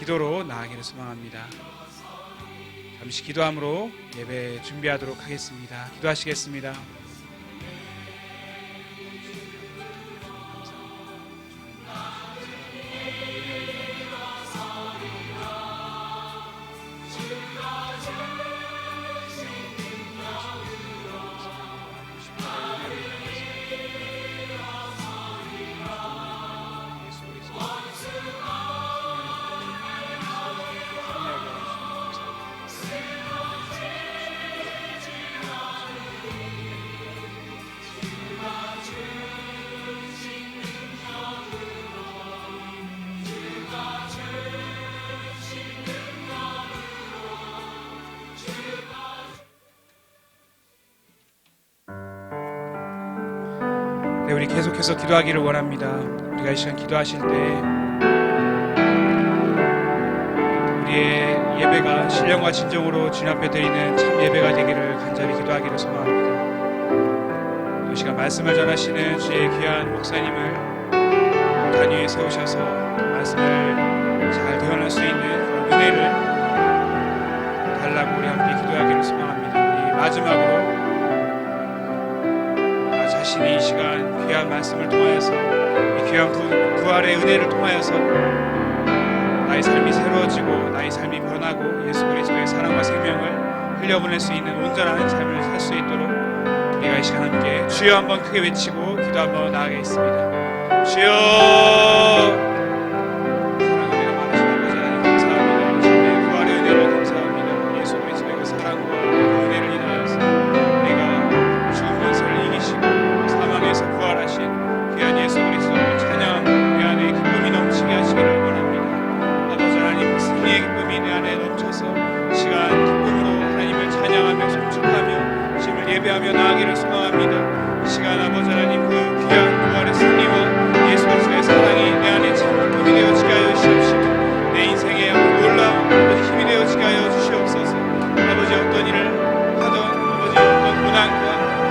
기도로 나아가기를 소망합니다. 잠시 기도함으로 예배 준비하도록 하겠습니다. 기도하시겠습니다. 네, 우리 계속해서 기도하기를 원합니다. 우리가 이 시간 기도하실 때 우리의 예배가 신령과 진정으로 주님 앞에 드리는 참 예배가 되기를 간절히 기도하기를 소망합니다. 이 시간 말씀을 전하시는 주의 귀한 목사님을 단 위에 세우셔서 말씀을 잘 대언할 수 있는 그런 은혜를 달라고 우리 함께 기도하기를 소망합니다. 이 마지막으로 자신이 이 시간 귀한 말씀을 통하여서 이 귀한 부활의 은혜를 통하여서 나의 삶이 새로워지고 나의 삶이 변하고 예수 그리스도의 사랑과 생명을 흘려보낼 수 있는 온전한 삶을 살 수 있도록 우리가 이 시간 함께 주여 한번 크게 외치고 기도 한번 나아가겠습니다. 주여! 예배하며 나아가기를 소망합니다. 이 시간 아버지 하나님 그 귀한 부활의 승리와 예수 그리스도의 사랑이 내 안에 참 힘이 되어지게 하여 주시옵시고 내 인생에 놀라운 아버지 힘이 되어지게 하여 주시옵소서. 아버지 어떤 일을 하던 아버지 어떤 고난과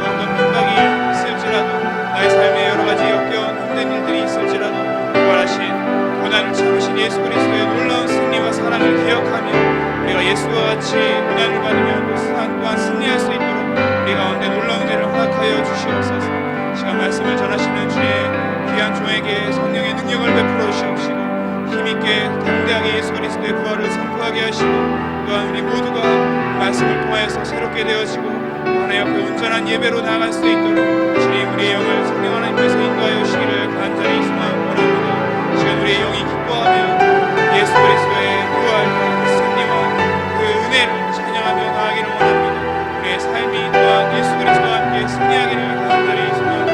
어떤 핍박이 있을지라도 나의 삶에 여러 가지 역겨운 힘든 일들이 있을지라도 부활하신 고난을 참으신 예수 그리스도의 놀라운 승리와 사랑을 기억하며 우리가 예수와 같이 고난을 받으며 그 또한 승리할 수 있도록 우리 가운데 놀라운 은혜를 허락하여 주시옵소서. 시간 말씀을 전하시는 주의 귀한 종에게 성령의 능력을 베풀어 주시옵시고 힘있게 담대하게 예수 그리스도의 부활을 선포하게 하시고 또한 우리 모두가 말씀을 통하여서 새롭게 되어지고 하나님 앞에 온전한 예배로 나아갈 수 있도록 주님 우리의 영을 성령 하나님께서 인도하여 주시기를 간절히 소망합니다. 시간 우리의 영이 기뻐하며 예수 그리스도의 부활과 승리와 그 은혜를 찬양하며 나아가기를 원합니다. 우리의 삶이 또한 예수 그리스도와 함께 승리하기를 간절히 소망합니다.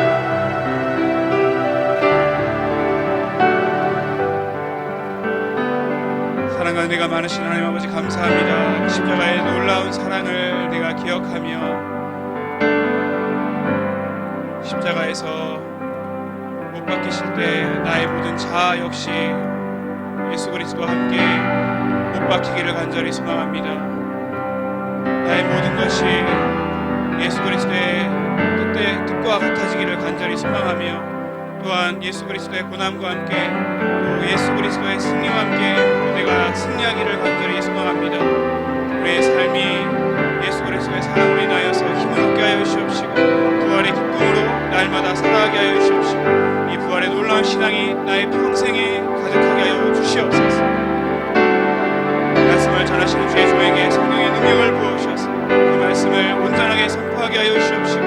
사랑과 은혜가 많으신 하나님 아버지 감사합니다. 십자가의 놀라운 사랑을 내가 기억하며 십자가에서 못 박히실 때 나의 모든 자아 역시 예수 그리스도와 함께 못 박히기를 간절히 소망합니다. 나의 모든 것이 예수 그리스도의 뜻과 같아지기를 간절히 소망하며 또한 예수 그리스도의 고난과 함께 또 예수 그리스도의 승리와 함께 내가 승리하기를 간절히 소망합니다. 우리의 삶이 예수 그리스도의 사랑으로 인하여서 힘을 얻게 하여 주시옵시고 부활의 기쁨으로 날마다 살아가게 하여 주시옵시고 이 부활의 놀라운 신앙이 나의 평생에 가득하게 하여 주시옵소서. 말씀을 전하시는 주의 종에게 성령의 능력을 부어주셔서 그 말씀을 온전하게 선포하게 하여 주시옵시고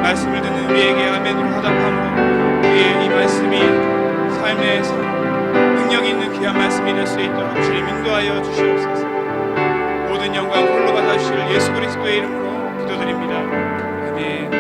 말씀을 듣는 우리에게 아멘으로 화답함으로 우리의 이 말씀이 삶에서 능력이 있는 귀한 말씀이 될 수 있도록 주님 인도하여 주시옵소서. 모든 영광 홀로 받아주실 예수 그리스도의 이름으로 기도드립니다. 아멘.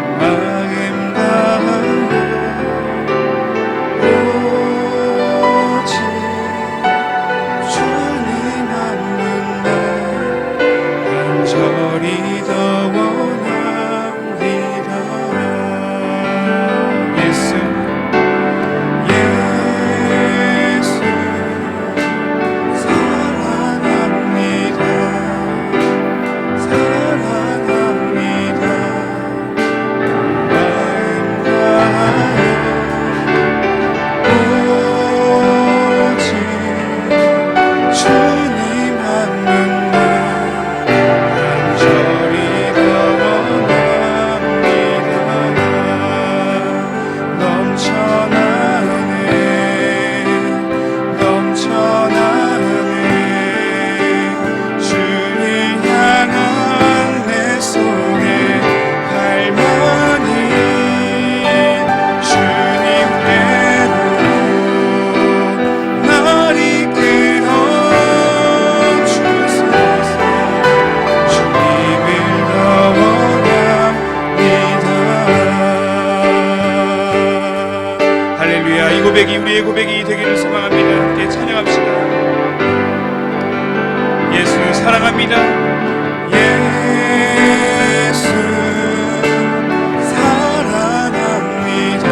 사랑합니다. 온 마음 사랑합니다. 예수 사랑합니다.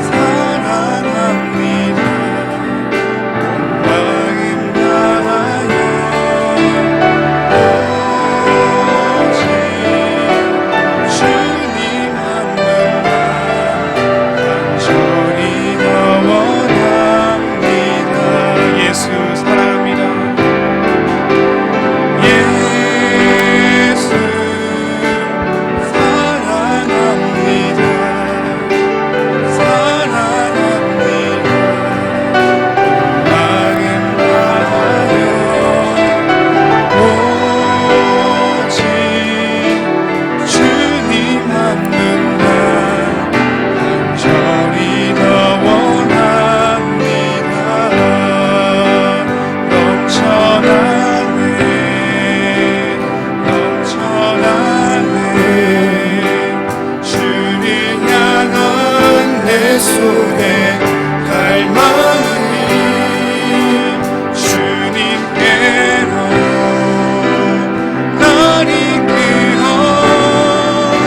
사랑합니다. 마음 다하여 오직 주님 한 분만 간절히 더 원합니다. 예수 사랑합니다. 예수 사랑합니다. 사랑합니다. 마음 다하여 오직 주님 한 분만 간절히 더 원합니다. 넘쳐나네 주를 향한 내 손에 갈망이 주님께로 날 이끌어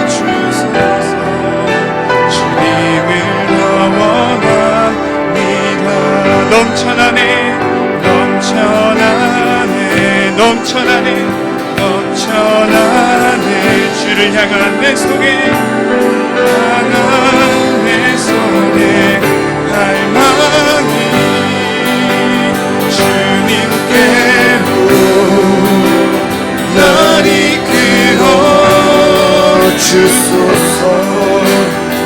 주소서. 주님을 더 원합니다. 넘쳐나네 넘쳐나네 넘쳐나네 넘쳐나네 주를 향한 내 속에 향한 내 손에 갈망이 주님께로 날 이끌어 주소서.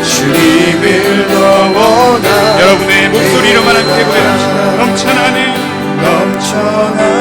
주님을 더 원하 여러분의 목소리로만 함께 고백합시다. 넘쳐나네 넘쳐나네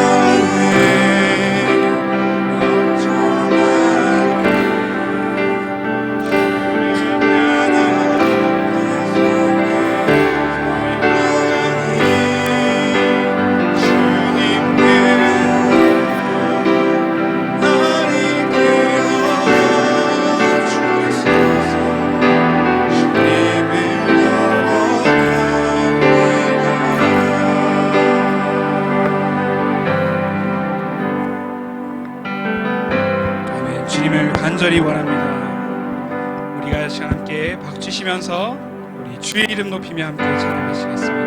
주님을 간절히 원합니다. 우리가 이 시간 함께 박수 치면서 우리 주의 이름 높이며 함께 찬양하시겠습니다.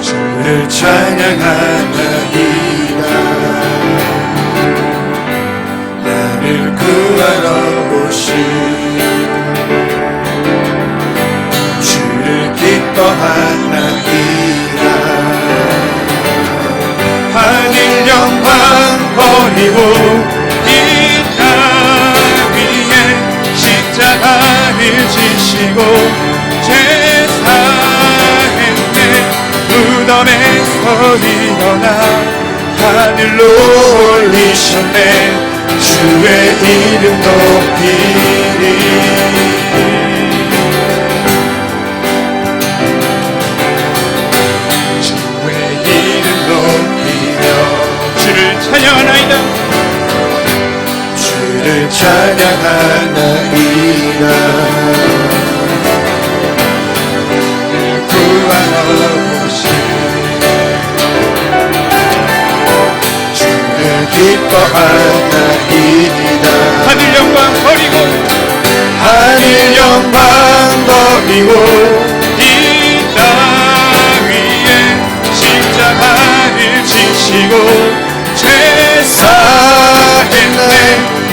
주를 찬양하나이다. 나를 구하러 오신 주를 기뻐하나이다. 하늘 영광 버리고 이 땅 위에 십자가를 지시고 제사했네. 무덤에서 일어나 하늘로 올리셨네. 주의 이름 높이리. 주의 이름 높이며 주를 찬양하나이다. 주를 찬양하나이다. 구하러 오신 주를 기뻐하나이다. 하늘 영광 버리고 하늘 영광 버리고 이 땅 위에 십자가를 지시고 제사했네.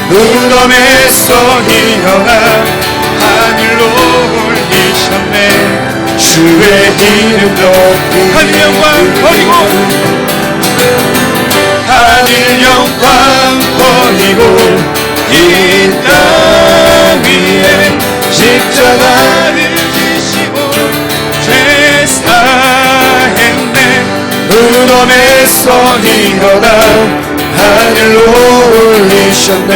무덤에서 일어나 하늘로 올리셨네. 주의 이름 높이 하늘 영광 버리고 하늘 영광 버리고 이 땅 위에 십자가를 지시고 제사했네. 무덤에서 일어나 하늘로 올리셨네.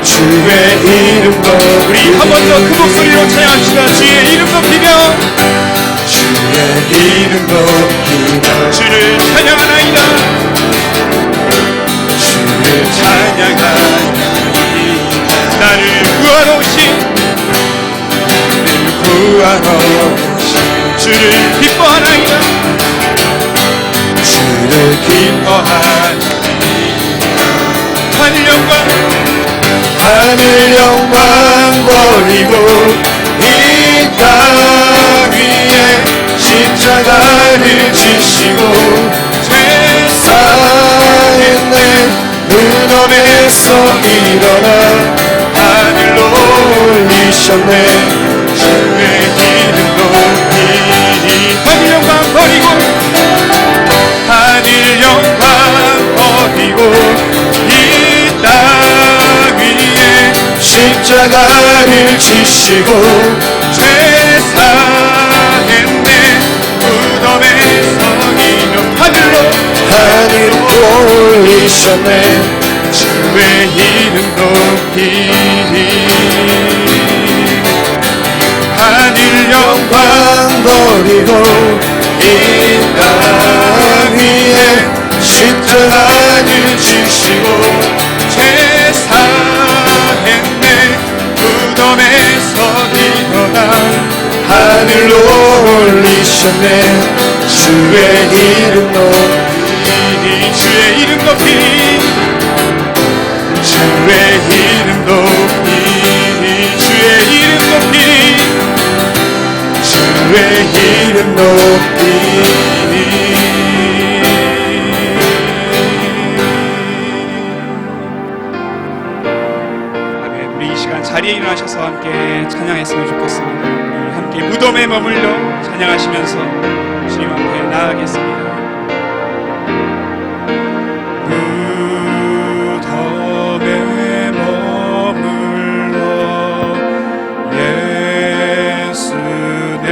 주의 이름 높이 우리 한 번 더 그 목소리로 찬양합시다. 주의 이름 높이며 주의 이름 높이며 주를 찬양하나이다. 주를 찬양하나이다 나를 구하노신 구하노신 주를 기뻐하나이다. 주를 기뻐하나이다 하늘 영광 하늘 영광 버리고 이 땅 위에 십자가를 지시고 죄사했네 무덤에서 일어나 하늘로 올리셨네 주의 이름 높이 하늘 영광 버리고 하늘 영광 버리고 이 땅 위에 십자가를 지시고 죄사했네 무덤에서 이름 하늘로 올리셨네 주의 이름 높이 하늘 영광 버리고 이 땅 위에 십자가를 지시고 죄사했네 무덤에서 일어나 하늘로 올리셨네 주의 이름 높이 주의 이름 높이 주의 이름 높이 주의 이름 높이 주의 이름 높이 아멘. 우리 이 시간 자리에 일어나셔서 함께 찬양했으면 좋겠습니다. 우리 함께 무덤에 머물러 찬양하시면서 주님 앞에 나아가겠습니다. 무덤에 머물러 예수 내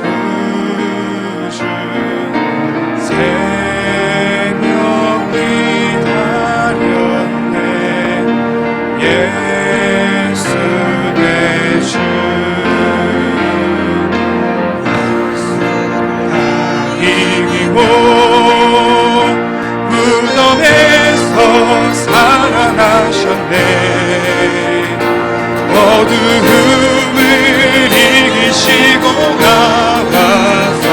구주 생명 기다렸네 예수 내 주 이기고 무덤에서 살아나셨네 어두움을 이기시고 나와서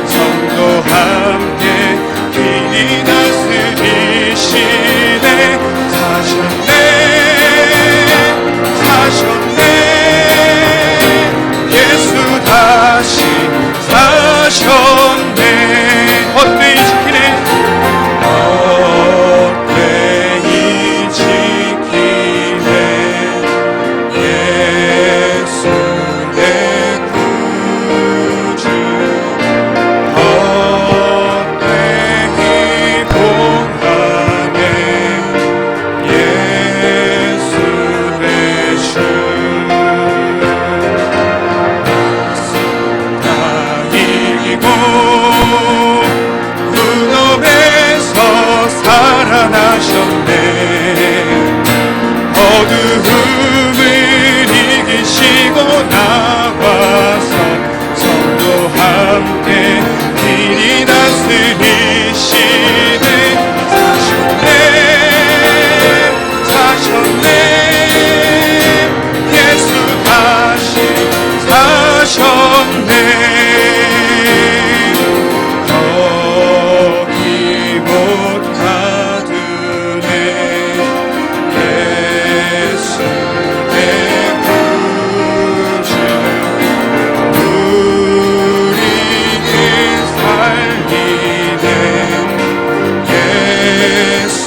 성도 함께 길이 다스리시네 사셨네 예수 다시 사셨네 헛되이 지키네 헛되이 지키네 예수 내 구주 헛되이 봉하네 예수 내 주 이기고 무덤에서 살아나셨네 어두움을 이기시고 나와서 성도 함께 길이 다스리시네 사셨네 예수 다시 사셨네 거기 못 가두네 예수 내 구주 우리를 살리네 예수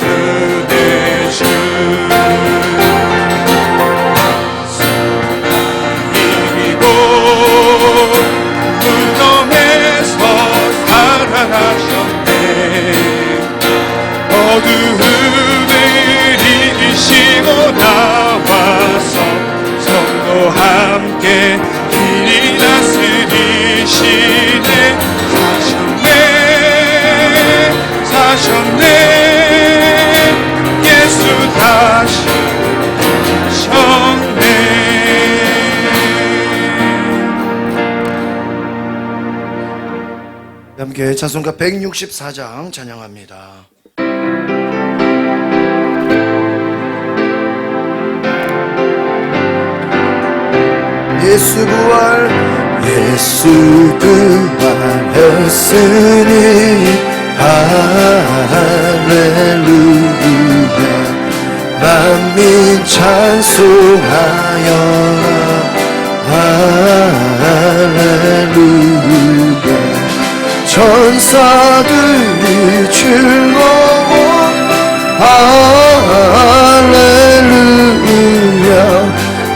내 주 이기고 무덤에서 살아나셨네 어두움을 이기시고 나와서 성도 함께 길이 다스리시네 사셨네 예수 다시 함께 찬송가 164장 찬양합니다. 예수 부활 예수 부활했으니 할렐루야 만민 찬송하여라 할렐루야 천사들이 즐거워 할렐루야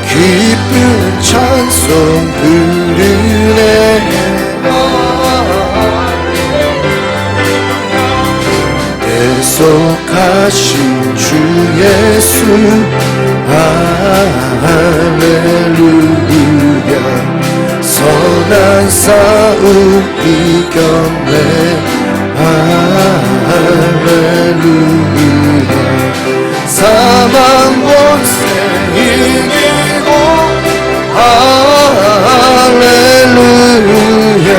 기쁜 찬송 부르네 계속하신 주 예수 할렐루야 선한 싸움 이겼네 할렐루야 사망 권세 이기고 할렐루야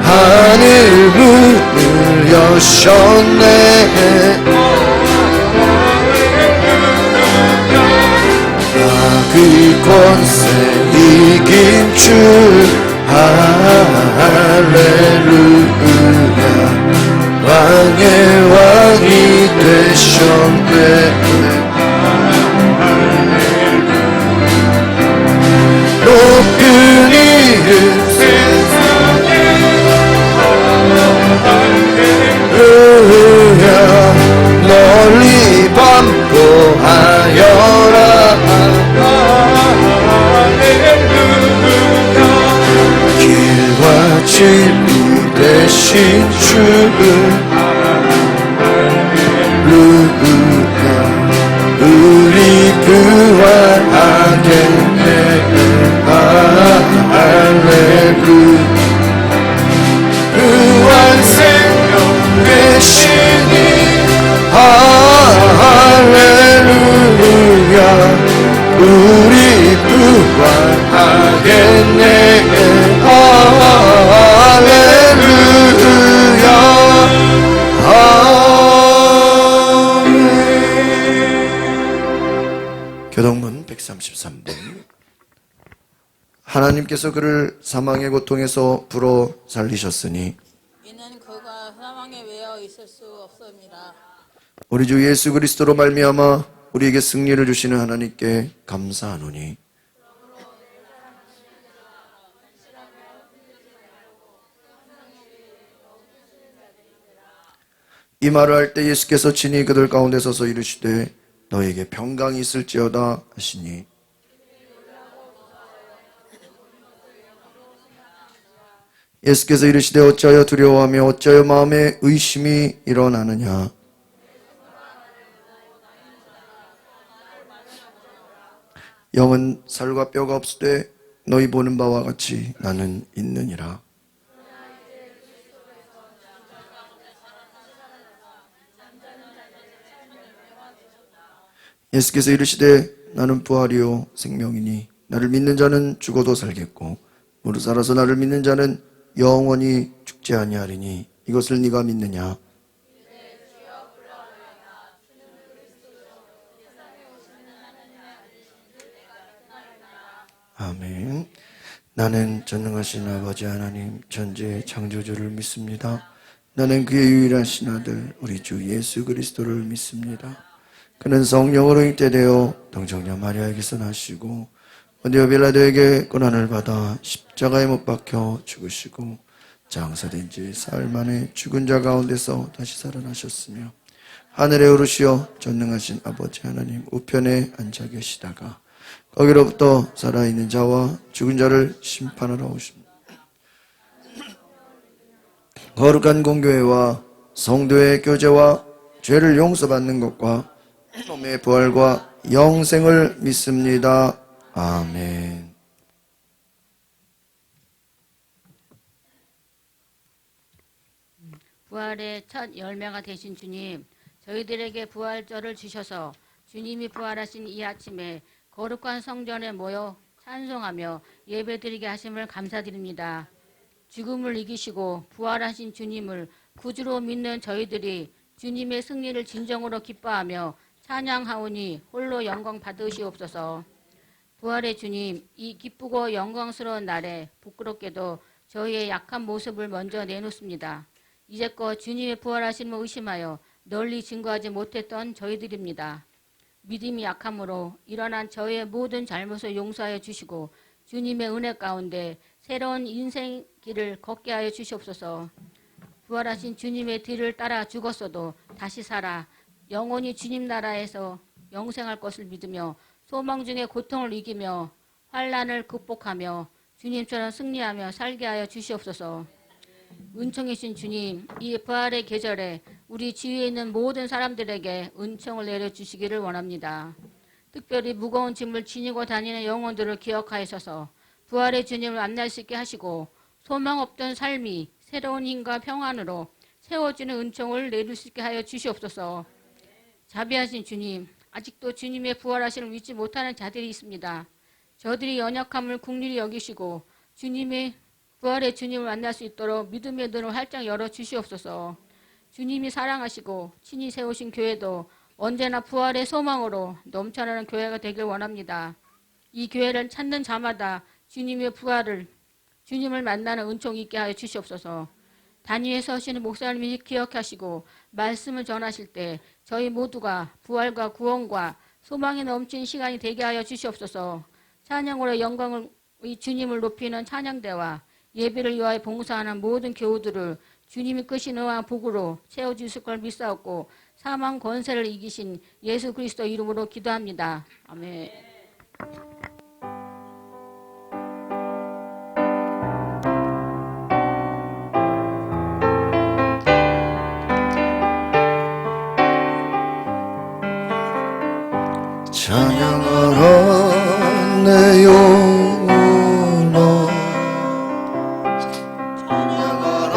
하늘 문을 여셨네 악의 권세 이긴 주 할렐루야 왕의 왕이 되셨네 높은 이름 세상에 할렐루야 널리 반포하여라 할렐루야 길과 진리 되신 주 할렐루야 우리 부활하겠네 할렐루야 부활 생명 되시니 할렐루야 우리 부활하겠네 할렐루야 아멘. 교동문 133번 하나님께서 그를 사망의 고통에서 불어 살리셨으니 이는 그가 사망에 외어 있을 수 없습니다. 우리 주 예수 그리스도로 말미암아 우리에게 승리를 주시는 하나님께 감사하노니 이 말을 할 때 예수께서 친히 그들 가운데 서서 이르시되 너에게 평강이 있을지어다 하시니 예수께서 이르시되 어찌하여 두려워하며 어찌하여 마음에 의심이 일어나느냐 영은 살과 뼈가 없으되 너희 보는 바와 같이 나는 있느니라. 예수께서 이르시되 나는 부활이요 생명이니 나를 믿는 자는 죽어도 살겠고 무릇 살아서 나를 믿는 자는 영원히 죽지 아니하리니 이것을 네가 믿느냐? 아멘. 나는 전능하신 아버지 하나님 전지의 창조주를 믿습니다. 나는 그의 유일하신 아들 우리 주 예수 그리스도를 믿습니다. 그는 성령으로 잉태되어 동정녀 마리아에게서 나시고 본디오 빌라도에게 고난을 받아 십자가에 못 박혀 죽으시고 장사된 지 사흘 만에 죽은 자 가운데서 다시 살아나셨으며 하늘에 오르시어 전능하신 아버지 하나님 우편에 앉아 계시다가 거기로부터 살아있는 자와 죽은 자를 심판하러 오십니다. 거룩한 공교회와 성도의 교제와 죄를 용서받는 것과 몸의 부활과 영생을 믿습니다. 아멘. 부활의 첫 열매가 되신 주님, 저희들에게 부활절을 주셔서 주님이 부활하신 이 아침에 거룩한 성전에 모여 찬송하며 예배드리게 하심을 감사드립니다. 죽음을 이기시고 부활하신 주님을 구주로 믿는 저희들이 주님의 승리를 진정으로 기뻐하며 찬양하오니 홀로 영광 받으시옵소서. 부활의 주님, 이 기쁘고 영광스러운 날에 부끄럽게도 저희의 약한 모습을 먼저 내놓습니다. 이제껏 주님의 부활하심을 의심하여 널리 증거하지 못했던 저희들입니다. 믿음이 약함으로 일어난 저희의 모든 잘못을 용서하여 주시고 주님의 은혜 가운데 새로운 인생 길을 걷게 하여 주시옵소서. 부활하신 주님의 뒤를 따라 죽었어도 다시 살아 영원히 주님 나라에서 영생할 것을 믿으며 소망 중에 고통을 이기며 환난을 극복하며 주님처럼 승리하며 살게 하여 주시옵소서. 은총이신 주님, 이 부활의 계절에 우리 주위에 있는 모든 사람들에게 은총을 내려주시기를 원합니다. 특별히 무거운 짐을 지니고 다니는 영혼들을 기억하셔서 부활의 주님을 만날 수 있게 하시고 소망 없던 삶이 새로운 힘과 평안으로 채워지는 은총을 내릴 수 있게 하여 주시옵소서. 자비하신 주님, 아직도 주님의 부활하심을 믿지 못하는 자들이 있습니다. 저들이 연약함을 긍휼히 여기시고 주님의 부활의 주님을 만날 수 있도록 믿음의 눈을 활짝 열어 주시옵소서. 주님이 사랑하시고 친히 세우신 교회도 언제나 부활의 소망으로 넘쳐나는 교회가 되길 원합니다. 이 교회를 찾는 자마다 주님의 부활을 주님을 만나는 은총이 있게 하여 주시옵소서. 단위에 서시는 목사님이 기억하시고 말씀을 전하실 때 저희 모두가 부활과 구원과 소망이 넘친 시간이 되게 하여 주시옵소서. 찬양으로 영광을 주님을 높이는 찬양대와 예배를 위하여 봉사하는 모든 교우들을 주님이 크신 의와 복으로 채워주실 걸 믿사옵고 사망 권세를 이기신 예수 그리스도 이름으로 기도합니다. 아멘. 찬양하라 내 영혼아, 찬양하라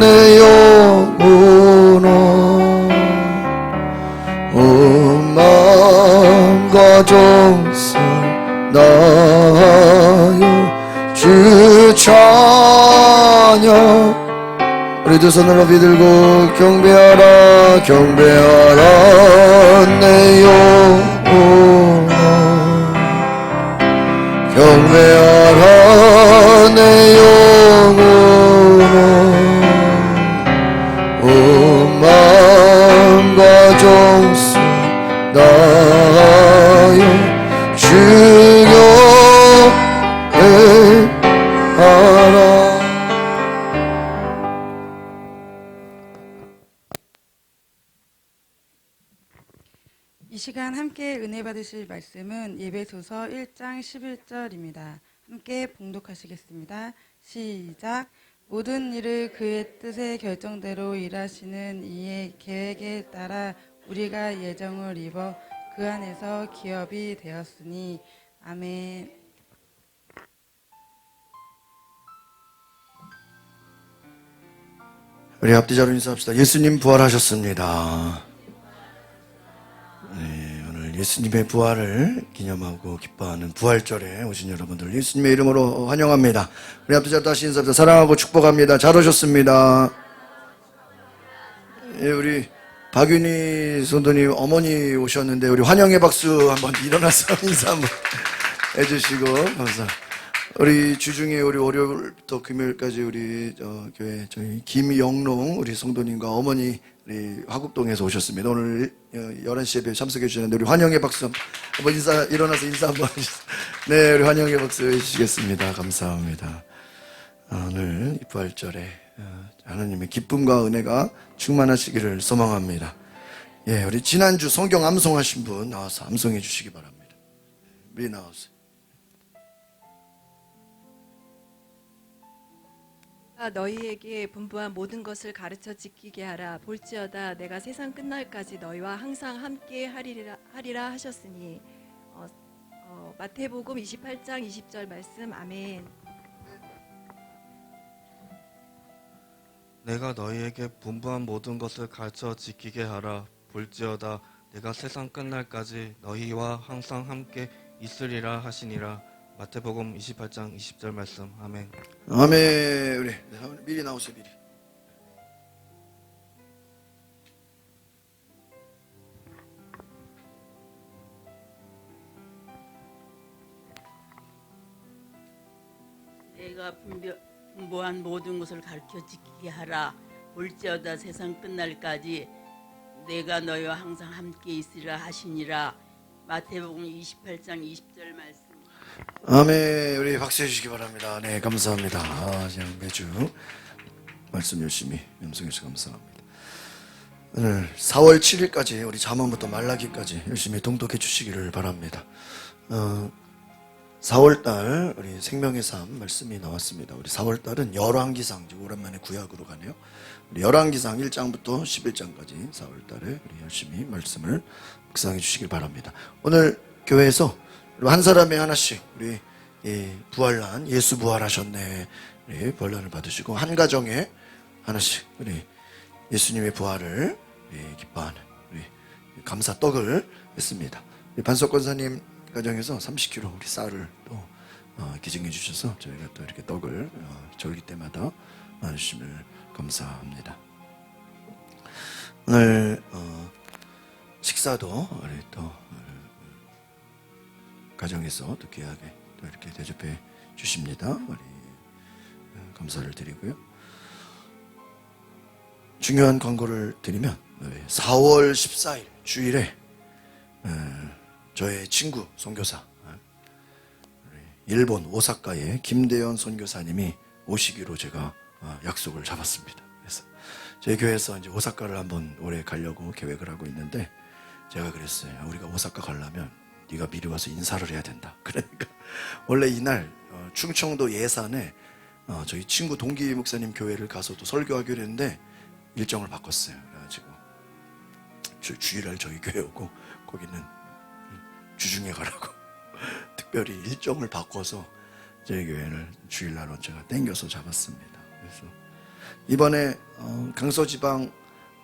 내 영혼아, 온 마음과 정성 다하여 주 찬양. 우리 두 손을 높이 들고 경배하라 경배하라 내 영혼아, 경배하라 내 영혼아, 온 마음과 정성 다하여 주여 하라. 이 시간 함께 은혜 받으실 말씀은 예배소서 1장 11절입니다. 함께 봉독하시겠습니다. 시작. 모든 일을 그의 뜻의 결정대로 일하시는 이의 계획에 따라 우리가 예정을 입어 그 안에서 기업이 되었으니. 아멘. 우리 앞뒤자로 인사합시다. 예수님 부활하셨습니다. 네, 오늘 예수님의 부활을 기념하고 기뻐하는 부활절에 오신 여러분들 예수님의 이름으로 환영합니다. 우리 앞뒤자로 다시 인사합시다. 사랑하고 축복합니다. 잘 오셨습니다. 예, 우리 박윤희 선도님 어머니 오셨는데 우리 환영의 박수 한번 일어나서 인사 한번 해주시고 감사합니다. 우리 주중에 우리 월요일부터 금요일까지 우리 교회 저희 김영롱 우리 성도님과 어머니 우리 화곡동에서 오셨습니다. 오늘 11시 예배에 참석해 주셨는데 우리 환영의 박수 한번 인사 일어나서 인사 한번 해주세요. 네, 우리 환영의 박수 해주시겠습니다. 감사합니다. 오늘 이 부활절에 하나님의 기쁨과 은혜가 충만하시기를 소망합니다. 예, 우리 지난주 성경 암송하신 분 나와서 암송해 주시기 바랍니다. 우리 나와서. 너희에게 분부한 모든 것을 가르쳐 지키게 하라. 볼지어다 내가 세상 끝날까지 너희와 항상 함께 하리라 하셨으니. 마태복음 28장 20절 말씀. 아멘. 내가 너희에게 분부한 모든 것을 가르쳐 지키게 하라. 볼지어다 내가 세상 끝날까지 너희와 항상 함께 있으리라 하시니라. 마태복음 28장 20절 말씀. 아멘. 아멘. 우리 미리 나오세요. 미리. 내가 분부한 모든 것을 가르쳐 지키게 하라. 볼지어다 세상 끝날까지 내가 너희와 항상 함께 있으리라 하시니라. 마태복음 28장 20절 말씀. 아멘. 우리 박수해 주시기 바랍니다. 네, 감사합니다. 그냥 매주 말씀 열심히 명성해서 감사합니다. 오늘 4월 7일까지 우리 잠언부터 말라기까지 열심히 통독해 주시기를 바랍니다. 4월달 우리 생명의 삶 말씀이 나왔습니다. 우리 4월달은 열왕기상, 오랜만에 구약으로 가네요. 우리 열왕기상 1장부터 11장까지 4월달에 우리 열심히 말씀을 묵상해 주시길 바랍니다. 오늘 교회에서 한 사람이 하나씩 우리 부활난 예수 부활하셨네, 우리 부활난을 받으시고 한 가정에 하나씩 우리 예수님의 부활을 기뻐하는 우리 감사 떡을 했습니다. 우리 반석 권사님 가정에서 30kg 우리 쌀을 또 기증해 주셔서 저희가 또 이렇게 떡을 절기 때마다 나누심을 감사합니다. 오늘 식사도 우리 또 가정에서 또 귀하게 또 이렇게 대접해 주십니다. 우리 감사를 드리고요. 중요한 광고를 드리면 4월 14일 주일에 저의 친구 선교사 일본 오사카의 김대현 선교사님이 오시기로 제가 약속을 잡았습니다. 그래서 저희 교회에서 이제 오사카를 한번 올해 가려고 계획을 하고 있는데 제가 그랬어요. 우리가 오사카 가려면 네가 미리 와서 인사를 해야 된다. 그러니까 원래 이날 충청도 예산에 저희 친구 동기 목사님 교회를 가서도 설교하기로 했는데 일정을 바꿨어요. 그래가지고 주일날 저희 교회 오고 거기는 주중에 가라고 특별히 일정을 바꿔서 저희 교회를 주일날로 제가 땡겨서 잡았습니다. 그래서 이번에 강서지방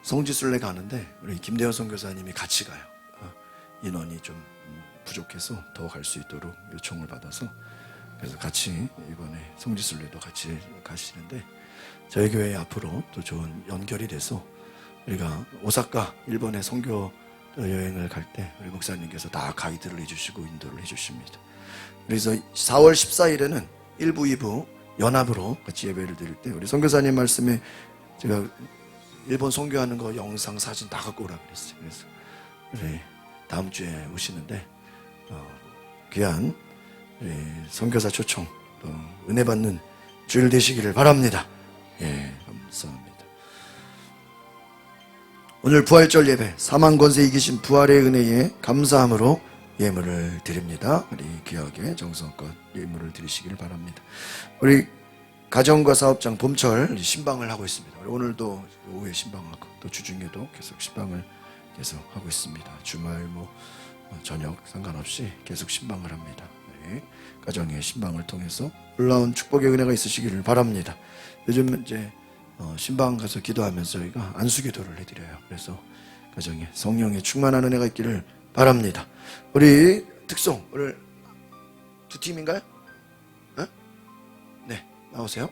성지순례 가는데 우리 김대현 선교사님이 같이 가요. 인원이 좀 부족해서 더 갈 수 있도록 요청을 받아서 그래서 같이 이번에 성지순례도 같이 가시는데 저희 교회 앞으로 또 좋은 연결이 돼서 우리가 오사카 일본에 선교 여행을 갈 때 우리 목사님께서 다 가이드를 해주시고 인도를 해주십니다. 그래서 4월 14일에는 1부, 2부 연합으로 같이 예배를 드릴 때 우리 선교사님 말씀에 제가 일본 선교하는 거 영상 사진 다 갖고 오라 그랬어요. 그래서 우리 다음 주에 오시는데 귀한 선교사 초청 또 은혜 받는 주일 되시기를 바랍니다. 예, 감사합니다. 오늘 부활절 예배 사망 권세 이기신 부활의 은혜에 감사함으로 예물을 드립니다. 우리 귀하게 정성껏 예물을 드리시길 바랍니다. 우리 가정과 사업장 봄철 신방을 하고 있습니다. 오늘도 오후에 신방하고 또 주중에도 계속 신방을 계속 하고 있습니다. 주말 저녁 상관없이 계속 신방을 합니다. 네. 가정의 신방을 통해서 놀라운 축복의 은혜가 있으시기를 바랍니다. 요즘 이제 신방 가서 기도하면서 저희가 안수기도를 해드려요. 그래서 가정에 성령의 충만한 은혜가 있기를 바랍니다. 우리 특송 오늘 두 팀인가요? 네, 나오세요.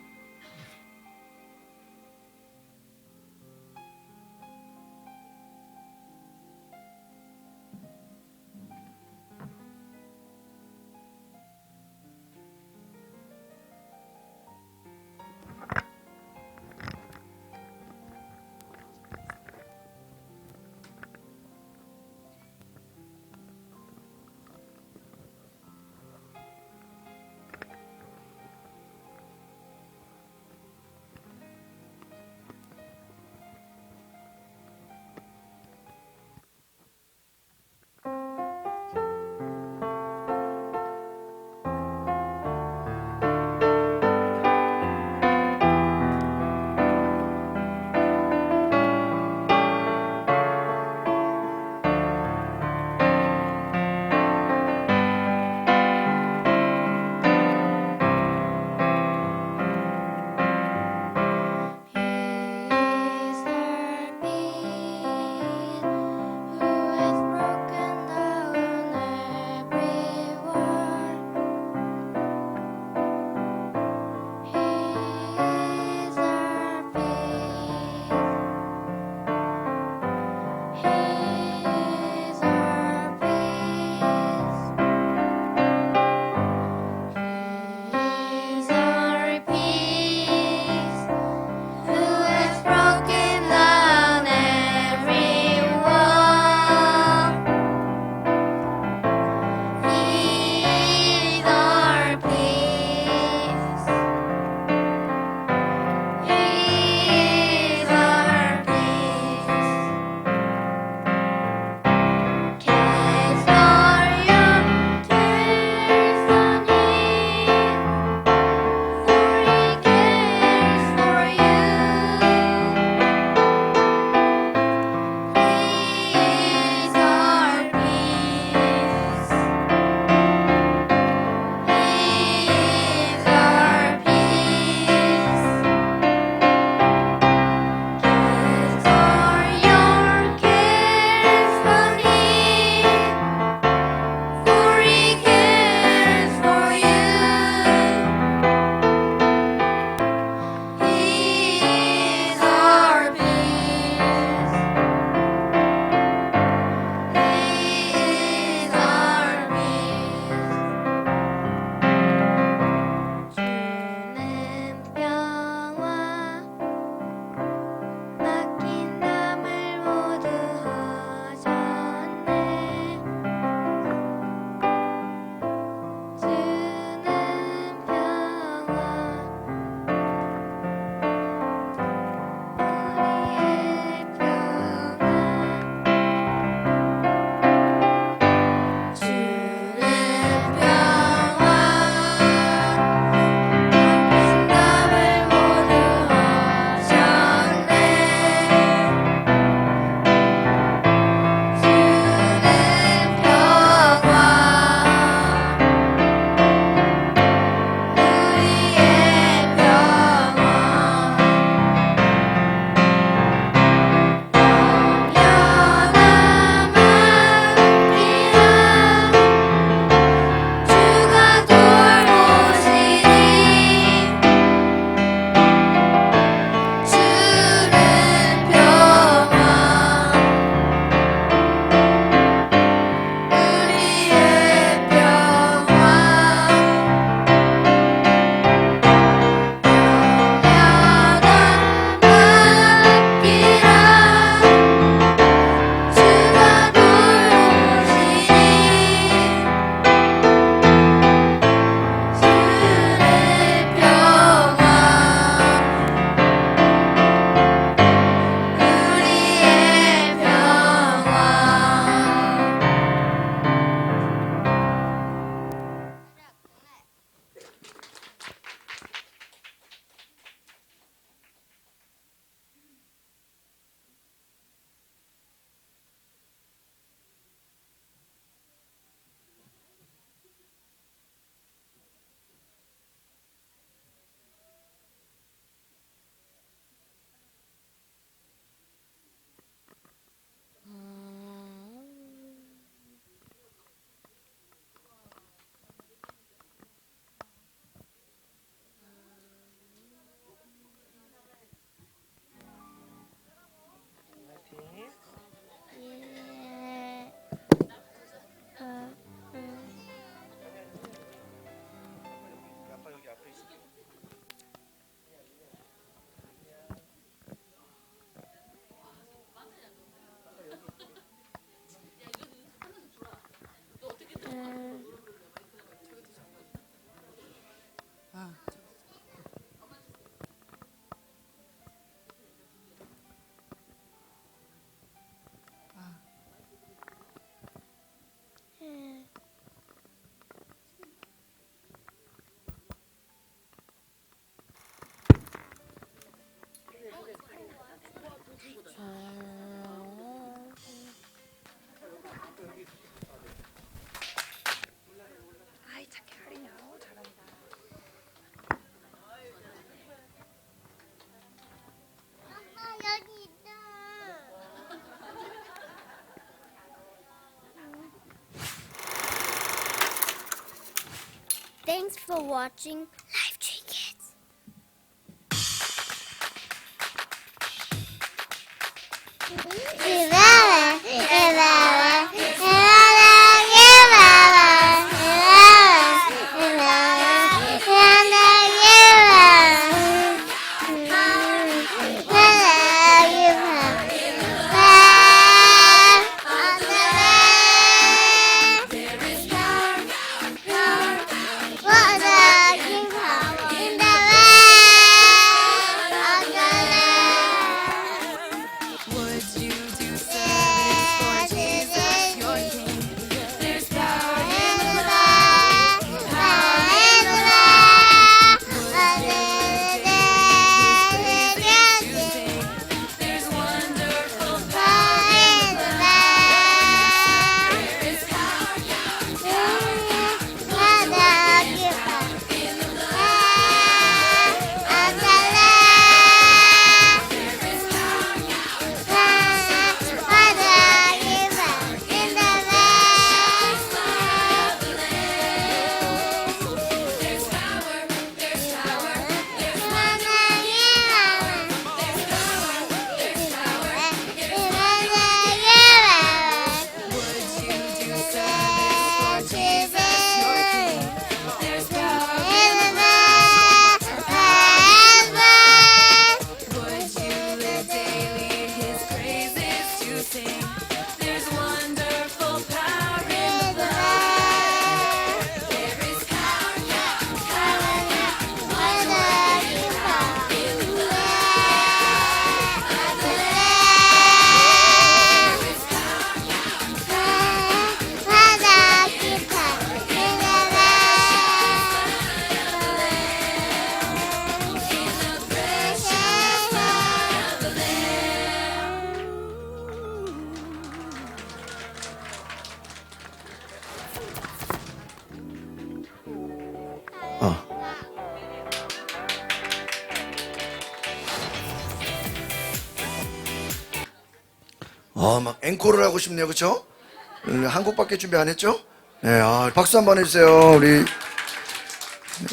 Thanks for watching Live Tree Kids. 막 앵콜을 하고 싶네요, 그렇죠? 한 곡밖에 준비 안 했죠? 네, 박수 한번 해주세요, 우리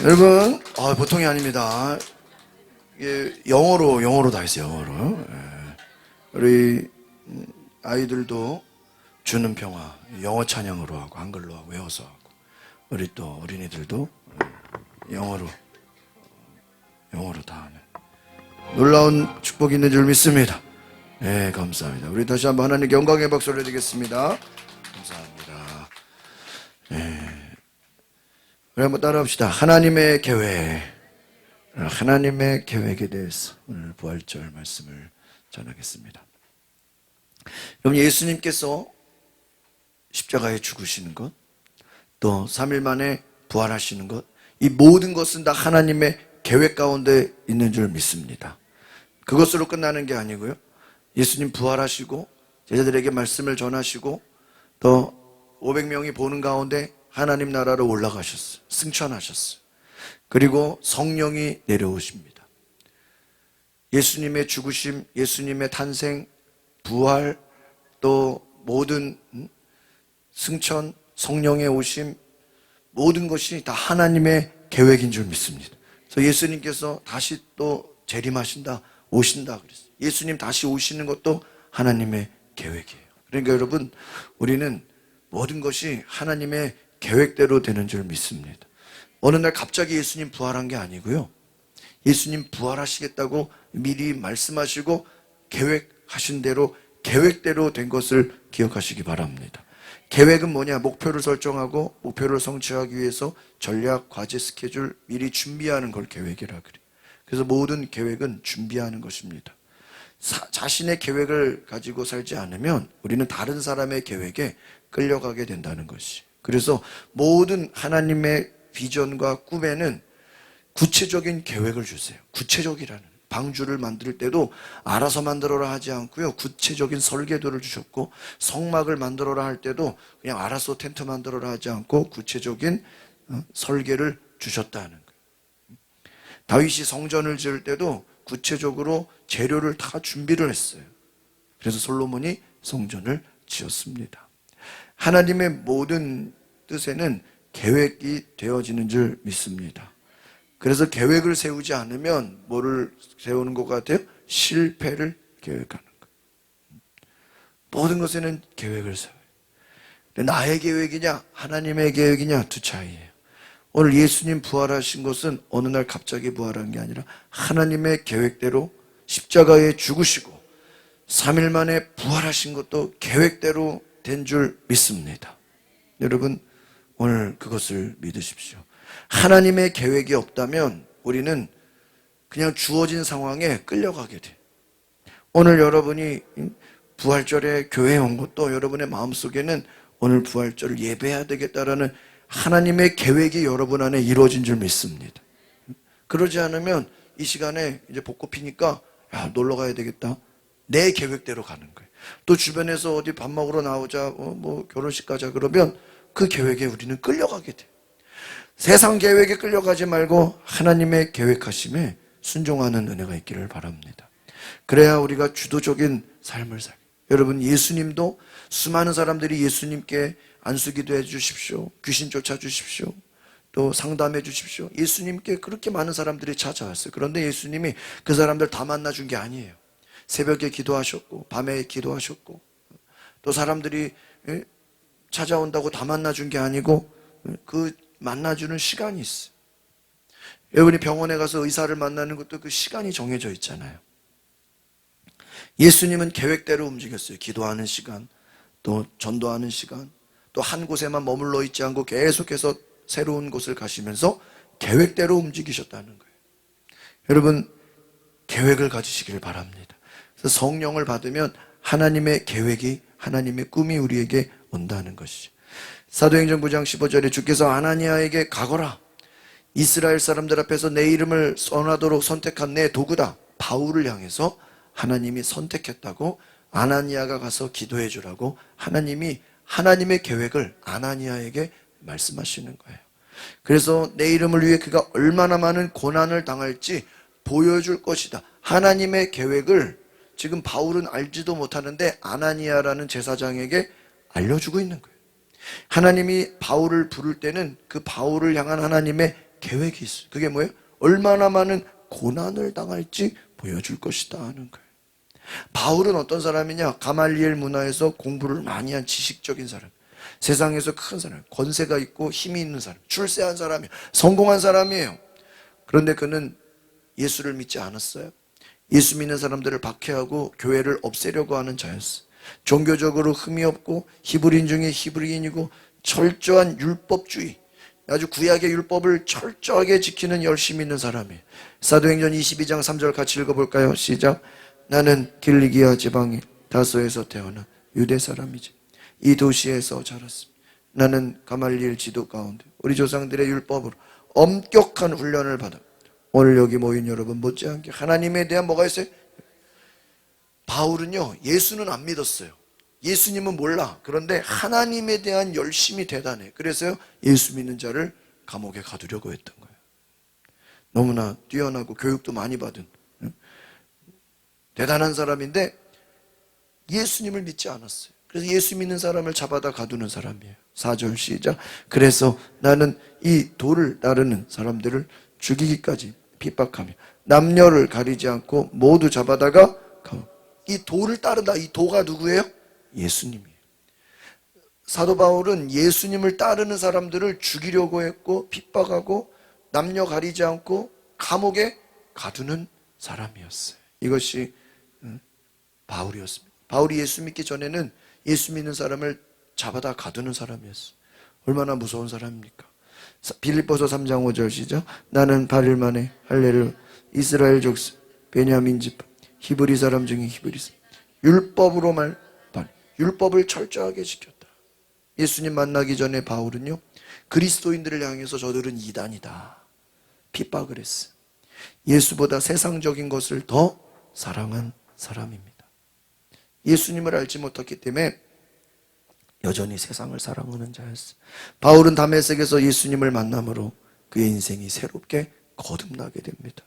여러분. 보통이 아닙니다. 이게 영어로 다 했어요, 영어로. 우리 아이들도 주는 평화 영어 찬양으로 하고 한글로 하고 외워서 하고, 우리 또 어린이들도 영어로 다 하는 놀라운 축복이 있는 줄 믿습니다. 네, 감사합니다. 우리 다시 한번 하나님께 영광의 박수를 드리겠습니다. 감사합니다. 네. 우리 한번 따라합시다. 하나님의 계획. 하나님의 계획에 대해서 오늘 부활절 말씀을 전하겠습니다. 여러분, 예수님께서 십자가에 죽으시는 것, 또 3일 만에 부활하시는 것, 이 모든 것은 다 하나님의 계획 가운데 있는 줄 믿습니다. 그것으로 끝나는 게 아니고요. 예수님 부활하시고 제자들에게 말씀을 전하시고 또 500명이 보는 가운데 하나님 나라로 올라가셨어요. 승천하셨어요. 그리고 성령이 내려오십니다. 예수님의 죽으심, 예수님의 탄생, 부활, 또 모든 승천, 성령의 오심, 모든 것이 다 하나님의 계획인 줄 믿습니다. 그래서 예수님께서 다시 또 재림하신다, 오신다 그랬어요. 예수님 다시 오시는 것도 하나님의 계획이에요. 그러니까 여러분, 우리는 모든 것이 하나님의 계획대로 되는 줄 믿습니다. 어느 날 갑자기 예수님 부활한 게 아니고요. 예수님 부활하시겠다고 미리 말씀하시고 계획하신 대로, 계획대로 된 것을 기억하시기 바랍니다. 계획은 뭐냐? 목표를 설정하고 목표를 성취하기 위해서 전략, 과제, 스케줄 미리 준비하는 걸 계획이라 그래요. 그래서 모든 계획은 준비하는 것입니다. 자신의 계획을 가지고 살지 않으면 우리는 다른 사람의 계획에 끌려가게 된다는 것이. 그래서 모든 하나님의 비전과 꿈에는 구체적인 계획을 주세요. 구체적이라는. 방주를 만들 때도 알아서 만들어라 하지 않고요. 구체적인 설계도를 주셨고, 성막을 만들어라 할 때도 그냥 알아서 텐트 만들어라 하지 않고 구체적인 설계를 주셨다는 거예요. 다윗이 성전을 지을 때도 구체적으로 재료를 다 준비를 했어요. 그래서 솔로몬이 성전을 지었습니다. 하나님의 모든 뜻에는 계획이 되어지는 줄 믿습니다. 그래서 계획을 세우지 않으면 뭐를 세우는 것 같아요? 실패를 계획하는 것. 모든 것에는 계획을 세워요. 근데 나의 계획이냐 하나님의 계획이냐 두 차이예요. 오늘 예수님 부활하신 것은 어느 날 갑자기 부활한 게 아니라 하나님의 계획대로 십자가에 죽으시고 3일 만에 부활하신 것도 계획대로 된 줄 믿습니다. 여러분 오늘 그것을 믿으십시오. 하나님의 계획이 없다면 우리는 그냥 주어진 상황에 끌려가게 돼. 오늘 여러분이 부활절에 교회에 온 것도 여러분의 마음속에는 오늘 부활절을 예배해야 되겠다라는 하나님의 계획이 여러분 안에 이루어진 줄 믿습니다. 그러지 않으면 이 시간에 이제 벚꽃 피니까 야, 놀러 가야 되겠다. 내 계획대로 가는 거예요. 또 주변에서 어디 밥 먹으러 나오자, 뭐 결혼식 가자 그러면 그 계획에 우리는 끌려가게 돼. 세상 계획에 끌려가지 말고 하나님의 계획하심에 순종하는 은혜가 있기를 바랍니다. 그래야 우리가 주도적인 삶을 살게. 여러분 예수님도 수많은 사람들이 예수님께 안수기도 해 주십시오. 귀신 쫓아 주십시오. 또 상담해 주십시오. 예수님께 그렇게 많은 사람들이 찾아왔어요. 그런데 예수님이 그 사람들 다 만나준 게 아니에요. 새벽에 기도하셨고 밤에 기도하셨고 또 사람들이 찾아온다고 다 만나준 게 아니고 그 만나주는 시간이 있어요. 여러분이 병원에 가서 의사를 만나는 것도 그 시간이 정해져 있잖아요. 예수님은 계획대로 움직였어요. 기도하는 시간, 또 전도하는 시간, 또 한 곳에만 머물러 있지 않고 계속해서 새로운 곳을 가시면서 계획대로 움직이셨다는 거예요. 여러분 계획을 가지시길 바랍니다. 그래서 성령을 받으면 하나님의 계획이, 하나님의 꿈이 우리에게 온다는 것이죠. 사도행전 9장 15절에 주께서 아나니아에게 가거라. 이스라엘 사람들 앞에서 내 이름을 선하도록 선택한 내 도구다. 바울을 향해서 하나님이 선택했다고 아나니아가 가서 기도해 주라고 하나님이 하나님의 계획을 아나니아에게 말씀하시는 거예요. 그래서 내 이름을 위해 그가 얼마나 많은 고난을 당할지 보여줄 것이다. 하나님의 계획을 지금 바울은 알지도 못하는데 아나니아라는 제사장에게 알려주고 있는 거예요. 하나님이 바울을 부를 때는 그 바울을 향한 하나님의 계획이 있어요. 그게 뭐예요? 얼마나 많은 고난을 당할지 보여줄 것이다 하는 거예요. 바울은 어떤 사람이냐? 가말리엘 문화에서 공부를 많이 한 지식적인 사람, 세상에서 큰 사람, 권세가 있고 힘이 있는 사람, 출세한 사람이에요. 성공한 사람이에요. 그런데 그는 예수를 믿지 않았어요. 예수 믿는 사람들을 박해하고 교회를 없애려고 하는 자였어요. 종교적으로 흠이 없고 히브리인 중에 히브리인이고 철저한 율법주의, 아주 구약의 율법을 철저하게 지키는 열심히 있는 사람이에요. 사도행전 22장 3절 같이 읽어볼까요? 시작. 나는 길리기아 지방의 다소에서 태어나 유대 사람이지 이 도시에서 자랐습니다. 나는 가말리엘 지도 가운데 우리 조상들의 율법으로 엄격한 훈련을 받아 오늘 여기 모인 여러분 못지않게 하나님에 대한 뭐가 있어요? 바울은요 예수는 안 믿었어요. 예수님은 몰라. 그런데 하나님에 대한 열심이 대단해. 그래서요 예수 믿는 자를 감옥에 가두려고 했던 거예요. 너무나 뛰어나고 교육도 많이 받은 대단한 사람인데 예수님을 믿지 않았어요. 그래서 예수 믿는 사람을 잡아다 가두는 사람이에요. 4절 시작. 그래서 나는 이 도를 따르는 사람들을 죽이기까지 핍박하며 남녀를 가리지 않고 모두 잡아다가 이 도를 따르다. 이 도가 누구예요? 예수님이에요. 사도 바울은 예수님을 따르는 사람들을 죽이려고 했고 핍박하고 남녀 가리지 않고 감옥에 가두는 사람이었어요. 이것이 바울이었습니다. 바울이 예수 믿기 전에는 예수 믿는 사람을 잡아다 가두는 사람이었어요. 얼마나 무서운 사람입니까? 빌립보서 3장 5절 시작. 나는 8일 만에 할례를 이스라엘 족속 베냐민 지파 히브리 사람 중에 히브리 사람 율법으로 율법을 철저하게 지켰다. 예수님 만나기 전에 바울은요 그리스도인들을 향해서 저들은 이단이다 핍박을 했어요. 예수보다 세상적인 것을 더 사랑한 사람입니다. 예수님을 알지 못했기 때문에 여전히 세상을 사랑하는 자였어요. 바울은 다메섹에서 예수님을 만남으로 그의 인생이 새롭게 거듭나게 됩니다.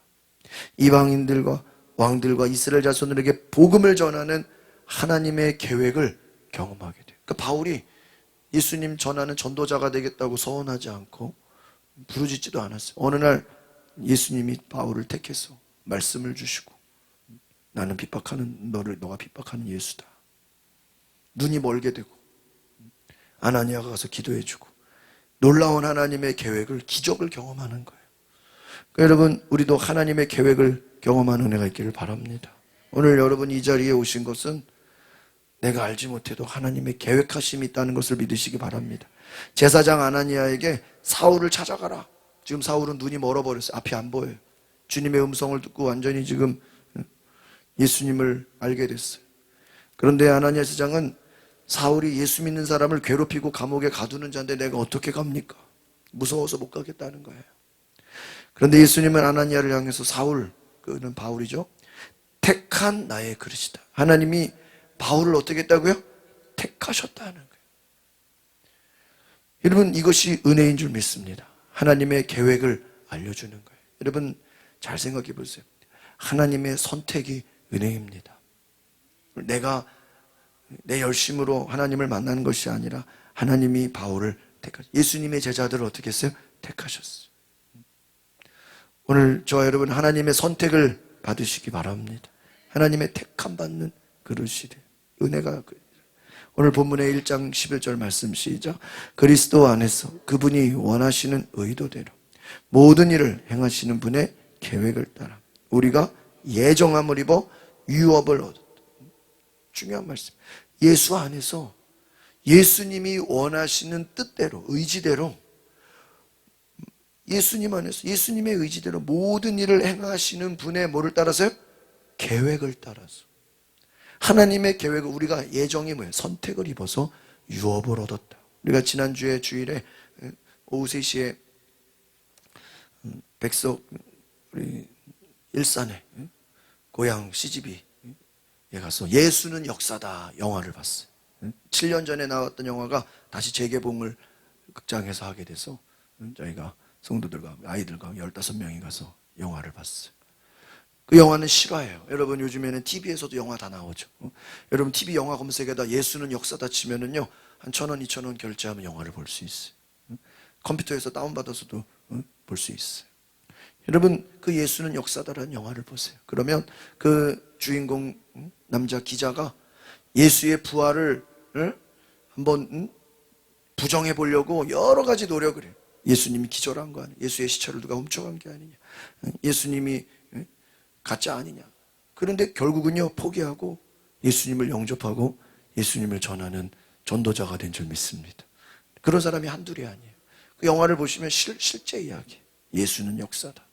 이방인들과 왕들과 이스라엘 자손들에게 복음을 전하는 하나님의 계획을 경험하게 돼요. 그러니까 바울이 예수님 전하는 전도자가 되겠다고 서원하지 않고 부르짖지도 않았어요. 어느 날 예수님이 바울을 택해서 말씀을 주시고 나는 핍박하는 너를 너가 핍박하는 예수다. 눈이 멀게 되고 아나니아가 가서 기도해주고 놀라운 하나님의 계획을 기적을 경험하는 거예요. 그러니까 여러분 우리도 하나님의 계획을 경험하는 은혜가 있기를 바랍니다. 오늘 여러분 이 자리에 오신 것은 내가 알지 못해도 하나님의 계획하심이 있다는 것을 믿으시기 바랍니다. 제사장 아나니아에게 사울을 찾아가라. 지금 사울은 눈이 멀어버렸어요. 앞이 안 보여요. 주님의 음성을 듣고 완전히 지금 예수님을 알게 됐어요. 그런데 아나니아 제사장은 사울이 예수 믿는 사람을 괴롭히고 감옥에 가두는 자인데 내가 어떻게 갑니까? 무서워서 못 가겠다는 거예요. 그런데 예수님은 아나니아를 향해서 사울, 그는 바울이죠. 택한 나의 그릇이다. 하나님이 바울을 어떻게 했다고요? 택하셨다는 거예요. 여러분 이것이 은혜인 줄 믿습니다. 하나님의 계획을 알려주는 거예요. 여러분 잘 생각해 보세요. 하나님의 선택이 은혜입니다. 내가 내 열심으로 하나님을 만나는 것이 아니라 하나님이 바울을 택하셨어요. 예수님의 제자들을 어떻게 했어요? 택하셨어요. 오늘 저와 여러분 하나님의 선택을 받으시기 바랍니다. 하나님의 택함 받는 그릇이 돼요. 은혜가 오늘 본문의 1장 11절 말씀 시작. 그리스도 안에서 그분이 원하시는 의도대로 모든 일을 행하시는 분의 계획을 따라 우리가 예정함을 입어 유업을 얻었다. 중요한 말씀. 예수 안에서 예수님이 원하시는 뜻대로 의지대로 예수님 안에서 예수님의 의지대로 모든 일을 행하시는 분의 뭐를 따라서요? 계획을 따라서. 하나님의 계획을 우리가 예정이 뭐예요? 선택을 입어서 유업을 얻었다. 우리가 지난주에 주일에 오후 3시에 백석 우리 일산에 고향 CGV에 가서 예수는 역사다 영화를 봤어요. 7년 전에 나왔던 영화가 다시 재개봉을 극장에서 하게 돼서 저희가 성도들과 아이들과 15명이 가서 영화를 봤어요. 그 영화는 실화예요. 여러분 요즘에는 TV에서도 영화 다 나오죠. 여러분 TV 영화 검색에다 예수는 역사다 치면은요 한 1,000원, 2,000원 결제하면 영화를 볼 수 있어요. 컴퓨터에서 다운받아서도 볼 수 있어요. 여러분 그 예수는 역사다라는 영화를 보세요. 그러면 그 주인공 남자 기자가 예수의 부활을 한번 부정해 보려고 여러 가지 노력을 해요. 예수님이 기절한 거 아니냐? 예수의 시체를 누가 훔쳐간 게 아니냐? 예수님이 가짜 아니냐? 그런데 결국은요 포기하고 예수님을 영접하고 예수님을 전하는 전도자가 된 줄 믿습니다. 그런 사람이 한둘이 아니에요. 그 영화를 보시면 실제 이야기. 예수는 역사다.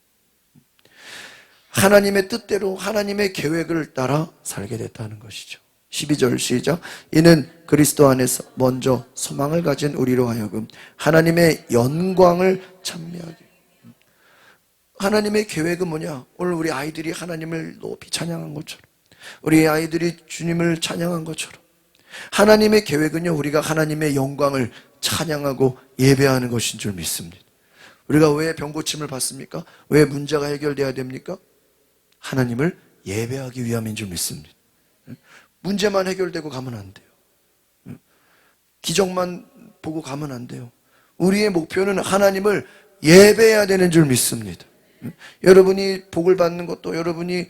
하나님의 뜻대로 하나님의 계획을 따라 살게 됐다는 것이죠. 12절 시작. 이는 그리스도 안에서 먼저 소망을 가진 우리로 하여금 하나님의 영광을 찬미하게. 하나님의 계획은 뭐냐? 오늘 우리 아이들이 하나님을 높이 찬양한 것처럼 우리 아이들이 주님을 찬양한 것처럼 하나님의 계획은요 우리가 하나님의 영광을 찬양하고 예배하는 것인 줄 믿습니다. 우리가 왜 병고침을 받습니까? 왜 문제가 해결돼야 됩니까? 하나님을 예배하기 위함인 줄 믿습니다. 문제만 해결되고 가면 안 돼요. 기적만 보고 가면 안 돼요. 우리의 목표는 하나님을 예배해야 되는 줄 믿습니다. 여러분이 복을 받는 것도 여러분이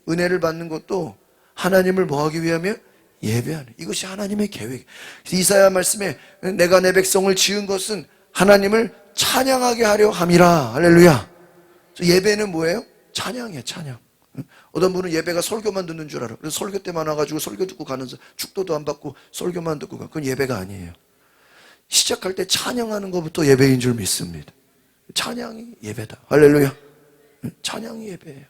은혜를 받는 것도 하나님을 뭐 하기 위하면 예배하는 이것이 하나님의 계획. 이사야 말씀에 내가 내 백성을 지은 것은 하나님을 찬양하게 하려 함이라. 할렐루야. 예배는 뭐예요? 찬양이에요. 찬양. 어떤 분은 예배가 설교만 듣는 줄 알아. 그래서 설교 때만 와가지고 설교 듣고 가면서 축도도 안 받고 설교만 듣고 가. 그건 예배가 아니에요. 시작할 때 찬양하는 것부터 예배인 줄 믿습니다. 찬양이 예배다. 할렐루야. 찬양이 예배예요.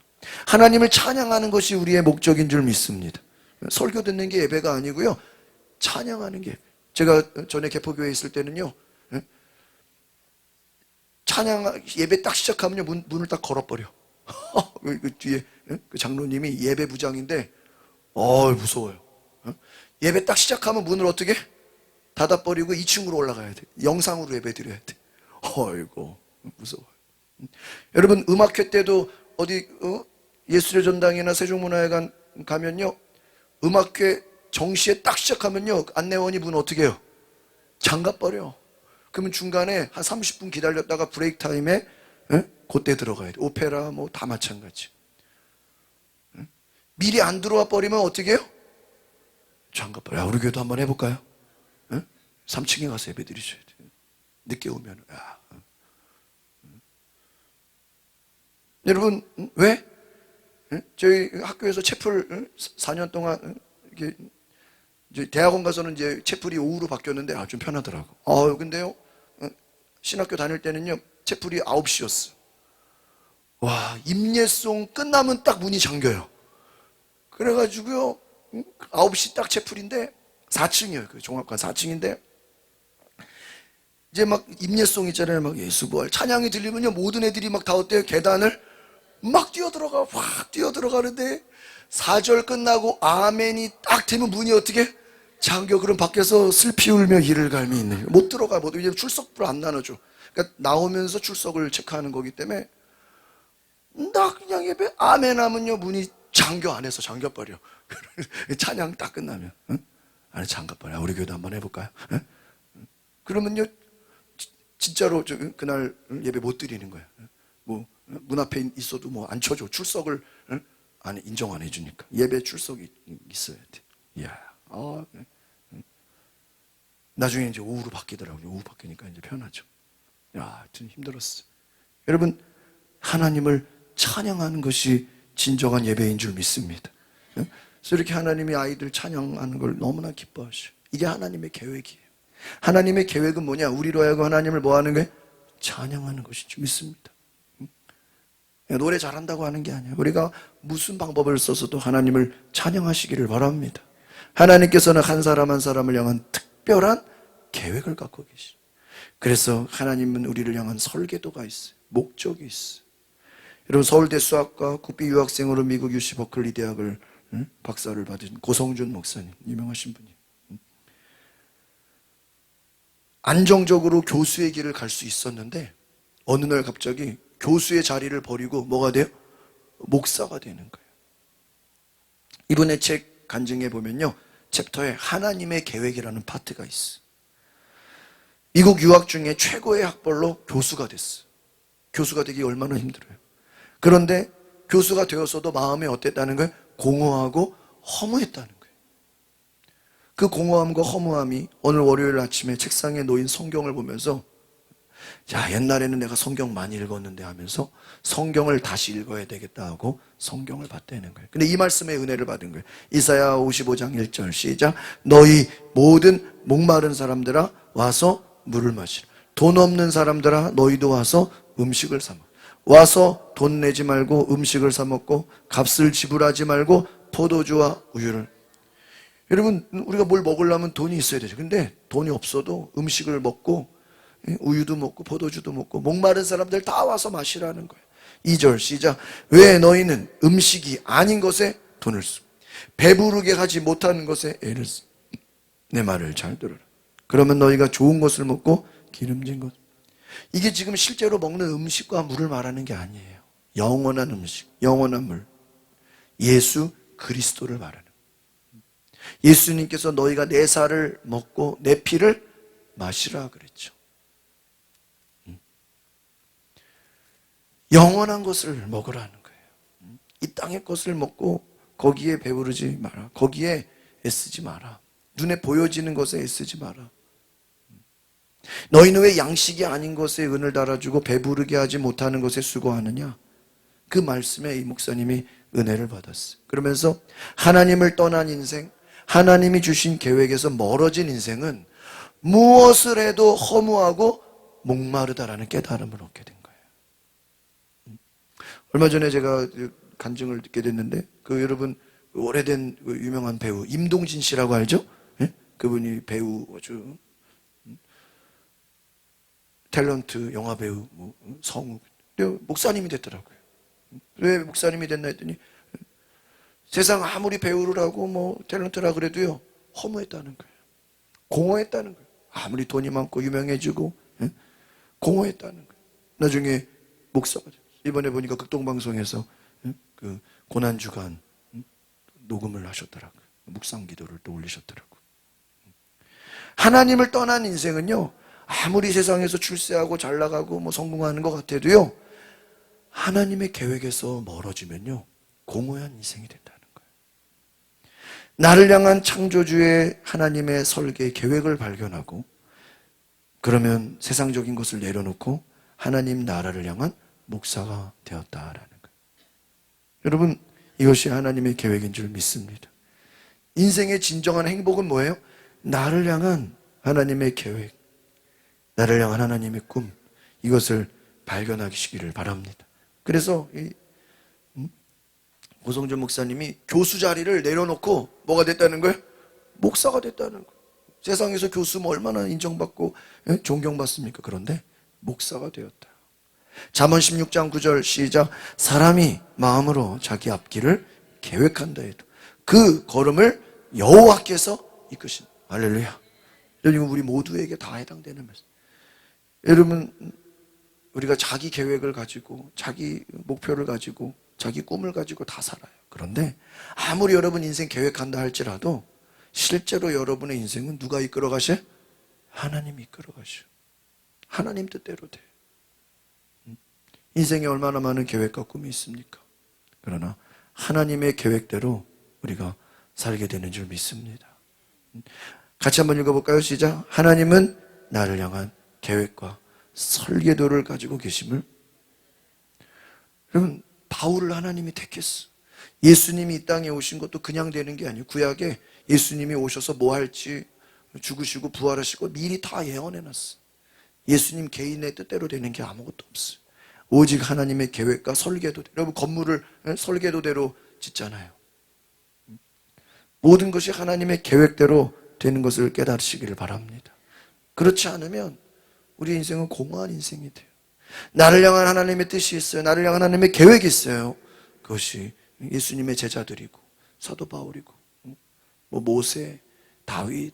하나님을 찬양하는 것이 우리의 목적인 줄 믿습니다. 설교 듣는 게 예배가 아니고요. 찬양하는 게 예배. 제가 전에 개포교회에 있을 때는요. 찬양 예배 딱 시작하면요. 문을 딱 걸어버려. 그 뒤에 그 장로님이 예배 부장인데 무서워요. 예배 딱 시작하면 문을 어떻게 닫아버리고 2층으로 올라가야 돼. 영상으로 예배 드려야 돼. 어이고 무서워요. 여러분 음악회 때도 어디 예술의 전당이나 세종문화회관 가면요 음악회 정시에 딱 시작하면요 안내원이 문 어떻게 해요? 잠가버려. 그러면 중간에 한 30분 기다렸다가 브레이크 타임에 그때 들어가야 돼. 오페라 뭐 다 마찬가지. 미리 안 들어와 버리면 어떻게 해요? 잠가버려. 우리 교회도 한번 해볼까요? 3층에 가서 예배 드리셔야 돼요. 늦게 오면. 여러분, 왜? 저희 학교에서 채플 4년 동안 이게 대학원 가서는 이제 채플이 오후로 바뀌었는데 좀 편하더라고. 근데요, 신학교 다닐 때는요, 채플이 9시였어. 와, 임예송 끝나면 딱 문이 잠겨요. 그래가지고요, 9시 딱 채플인데 4층이에요. 그 종합관 4층인데 이제 막 임예송 있잖아요. 막 예수 부활 찬양이 들리면요, 모든 애들이 막 다 어때요? 계단을 막 확 뛰어들어가는데 4절 끝나고 아멘이 딱 되면 문이 어떻게 잠겨. 그럼 밖에서 슬피 울며 이를 갈미 있는 못 들어가. 왜냐면 출석부를 안 나눠줘. 그러니까 나오면서 출석을 체크하는 거기 때문에 나 그냥 예배 아멘 하면요, 문이 잠겨. 안에서 잠겨버려. 찬양 딱 끝나면 안에 잠겨버려. 우리 교회도 한번 해볼까요? 그러면요, 진짜로 그날 예배 못 드리는 거예요. 뭐 문 앞에 있어도 뭐 안 쳐줘. 출석을 안 인정 안 해주니까. 예배 출석이 있어야 돼. 이야, 나중에 이제 오후로 바뀌더라고요. 오후 바뀌니까 이제 편하죠. 야, 좀 힘들었어. 여러분, 하나님을 찬양하는 것이 진정한 예배인 줄 믿습니다. 그래서 이렇게 하나님이 아이들 찬양하는 걸 너무나 기뻐하셔. 이게 하나님의 계획이에요. 하나님의 계획은 뭐냐? 우리로 하여금 하나님을 뭐 하는 거예요? 찬양하는 것이죠. 믿습니다. 노래 잘한다고 하는 게 아니에요. 우리가 무슨 방법을 써서도 하나님을 찬양하시기를 바랍니다. 하나님께서는 한 사람 한 사람을 향한 특별한 계획을 갖고 계시죠. 그래서 하나님은 우리를 향한 설계도가 있어요. 목적이 있어요. 여러분, 서울대 수학과 국비 유학생으로 미국 UC 버클리 대학을 박사를 받은 고성준 목사님, 유명하신 분이에요. 안정적으로 교수의 길을 갈 수 있었는데 어느 날 갑자기 교수의 자리를 버리고 뭐가 돼요? 목사가 되는 거예요. 이분의 책 간증에 보면요, 챕터에 하나님의 계획이라는 파트가 있어요. 미국 유학 중에 최고의 학벌로 교수가 됐어요. 교수가 되기 얼마나 힘들어요. 그런데 교수가 되었어도 마음이 어땠다는 거예요? 공허하고 허무했다는 거예요. 그 공허함과 허무함이 오늘 월요일 아침에 책상에 놓인 성경을 보면서, 자, 옛날에는 내가 성경 많이 읽었는데 하면서 성경을 다시 읽어야 되겠다 하고 성경을 봤다는 거예요. 근데 이 말씀에 은혜를 받은 거예요. 이사야 55장 1절 시작. 너희 모든 목마른 사람들아 와서 물을 마시라. 돈 없는 사람들아 너희도 와서 음식을 사 먹어. 와서 돈 내지 말고 음식을 사 먹고 값을 지불하지 말고 포도주와 우유를. 여러분, 우리가 뭘 먹으려면 돈이 있어야 되죠. 근데 돈이 없어도 음식을 먹고 우유도 먹고 포도주도 먹고 목마른 사람들 다 와서 마시라는 거예요. 2절 시작. 왜 너희는 음식이 아닌 것에 돈을 쓰고 배부르게 하지 못하는 것에 애를 쓰. 내 말을 잘 들어라. 그러면 너희가 좋은 것을 먹고 기름진 것. 이게 지금 실제로 먹는 음식과 물을 말하는 게 아니에요. 영원한 음식, 영원한 물. 예수 그리스도를 말하는 거예요. 예수님께서 너희가 내 살을 먹고 내 피를 마시라 그랬죠. 영원한 것을 먹으라는 거예요. 이 땅의 것을 먹고 거기에 배부르지 마라. 거기에 애쓰지 마라. 눈에 보여지는 것에 애쓰지 마라. 너희는 왜 양식이 아닌 것에 은을 달아주고 배부르게 하지 못하는 것에 수고하느냐? 그 말씀에 이 목사님이 은혜를 받았어요. 그러면서 하나님을 떠난 인생, 하나님이 주신 계획에서 멀어진 인생은 무엇을 해도 허무하고 목마르다라는 깨달음을 얻게 된 거예요. 얼마 전에 제가 간증을 듣게 됐는데, 여러분 오래된 유명한 배우 임동진 씨라고 알죠? 네? 그분이 배우 아주 탤런트 영화 배우 성우 목사님이 됐더라고요. 왜 목사님이 됐나 했더니 세상 아무리 배우를 하고 탤런트라 그래도요 허무했다는 거예요. 공허했다는 거예요. 아무리 돈이 많고 유명해지고 공허했다는 거예요. 나중에 목사가 됐어요. 이번에 보니까 극동방송에서 그 고난주간 녹음을 하셨더라고요. 묵상 기도를 또 올리셨더라고요. 하나님을 떠난 인생은요, 아무리 세상에서 출세하고 잘 나가고 뭐 성공하는 것 같아도요, 하나님의 계획에서 멀어지면요, 공허한 인생이 된다는 거예요. 나를 향한 창조주의 하나님의 설계, 계획을 발견하고, 그러면 세상적인 것을 내려놓고 하나님 나라를 향한 목사가 되었다라는 거예요. 여러분, 이것이 하나님의 계획인 줄 믿습니다. 인생의 진정한 행복은 뭐예요? 나를 향한 하나님의 계획, 나를 향한 하나님의 꿈, 이것을 발견하시기를 바랍니다. 그래서 고성준 목사님이 교수 자리를 내려놓고 뭐가 됐다는 거예요? 목사가 됐다는 거예요. 세상에서 교수면 얼마나 인정받고 존경받습니까? 그런데 목사가 되었다. 잠언 16장 9절 시작. 사람이 마음으로 자기 앞길을 계획한다 해도 그 걸음을 여호와께서 이끄신다. 할렐루야. 여러분, 우리 모두에게 다 해당되는 말씀. 여러분, 우리가 자기 계획을 가지고 자기 목표를 가지고 자기 꿈을 가지고 다 살아요. 그런데 아무리 여러분 인생 계획한다 할지라도 실제로 여러분의 인생은 누가 이끌어 가셔? 하나님이 이끌어 가셔. 하나님 뜻대로 돼. 인생에 얼마나 많은 계획과 꿈이 있습니까? 그러나 하나님의 계획대로 우리가 살게 되는 줄 믿습니다. 같이 한번 읽어볼까요? 시작. 하나님은 나를 향한 계획과 설계도를 가지고 계심을. 여러분, 바울을 하나님이 택했어. 예수님이 이 땅에 오신 것도 그냥 되는 게 아니에요. 구약에 예수님이 오셔서 뭐 할지, 죽으시고 부활하시고 미리 다 예언해놨어. 예수님 개인의 뜻대로 되는 게 아무것도 없어요. 오직 하나님의 계획과 설계도. 여러분, 건물을 설계도대로 짓잖아요. 모든 것이 하나님의 계획대로 되는 것을 깨달으시기를 바랍니다. 그렇지 않으면 우리 인생은 공허한 인생이 돼요. 나를 향한 하나님의 뜻이 있어요. 나를 향한 하나님의 계획이 있어요. 그것이 예수님의 제자들이고 사도 바울이고 뭐 모세, 다윗,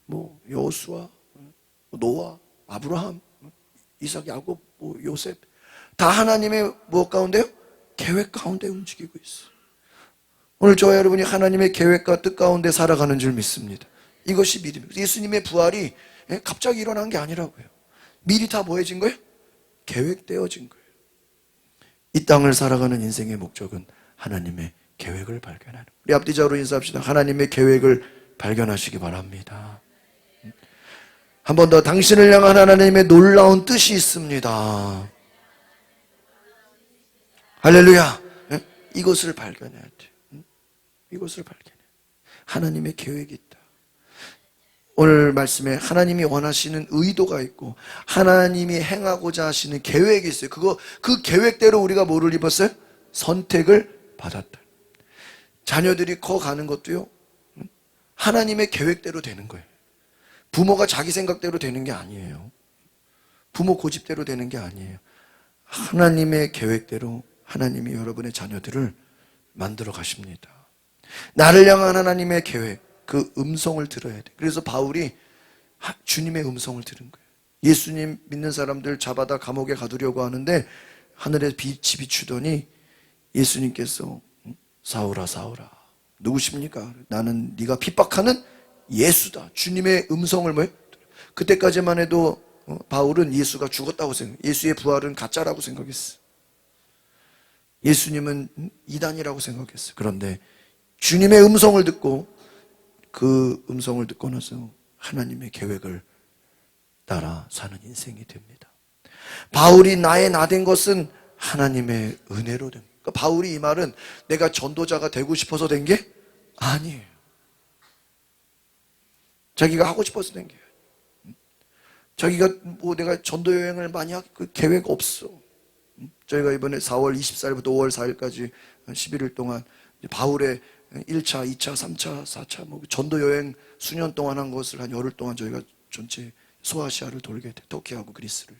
뭐 여호수아, 노아, 아브라함, 이삭, 야곱, 뭐 요셉, 다 하나님의 무엇 가운데요? 계획 가운데 움직이고 있어요. 오늘 저와 여러분이 하나님의 계획과 뜻 가운데 살아가는 줄 믿습니다. 이것이 믿음이에요. 예수님의 부활이 갑자기 일어난 게 아니라고요. 미리 다 뭐 해진 거예요? 계획되어진 거예요. 이 땅을 살아가는 인생의 목적은 하나님의 계획을 발견하는. 우리 앞뒤자로 인사합시다. 하나님의 계획을 발견하시기 바랍니다. 한 번 더, 당신을 향한 하나님의 놀라운 뜻이 있습니다. 할렐루야. 이것을 발견해야 돼요. 이것을 발견해. 하나님의 계획이 있다. 오늘 말씀에 하나님이 원하시는 의도가 있고 하나님이 행하고자 하시는 계획이 있어요. 그 계획대로 우리가 뭐를 입었어요? 선택을 받았다. 자녀들이 커가는 것도요, 하나님의 계획대로 되는 거예요. 부모가 자기 생각대로 되는 게 아니에요. 부모 고집대로 되는 게 아니에요. 하나님의 계획대로 하나님이 여러분의 자녀들을 만들어 가십니다. 나를 향한 하나님의 계획, 그 음성을 들어야 돼. 그래서 바울이 주님의 음성을 들은 거예요. 예수님 믿는 사람들 잡아다 감옥에 가두려고 하는데 하늘에 빛이 비추더니 예수님께서 사울아 사울아 누구십니까? 나는 네가 핍박하는 예수다. 주님의 음성을 뭐예요? 그때까지만 해도 바울은 예수가 죽었다고 생각해요. 예수의 부활은 가짜라고 생각했어. 예수님은 이단이라고 생각했어. 그런데 주님의 음성을 듣고 그 음성을 듣고 나서 하나님의 계획을 따라 사는 인생이 됩니다. 바울이 나의 나된 것은 하나님의 은혜로 된 거예요. 그러니까 바울이 이 말은 내가 전도자가 되고 싶어서 된 게 아니에요. 자기가 하고 싶어서 된 게 아니에요. 자기가 뭐 내가 전도 여행을 많이 할 그 계획 없어. 저희가 이번에 4월 24일부터 5월 4일까지 11일 동안 바울의 1차, 2차, 3차, 4차 뭐 전도 여행 수년 동안 한 것을 한 열흘 동안 저희가 전체 소아시아를 돌게 돼. 터키하고 그리스를.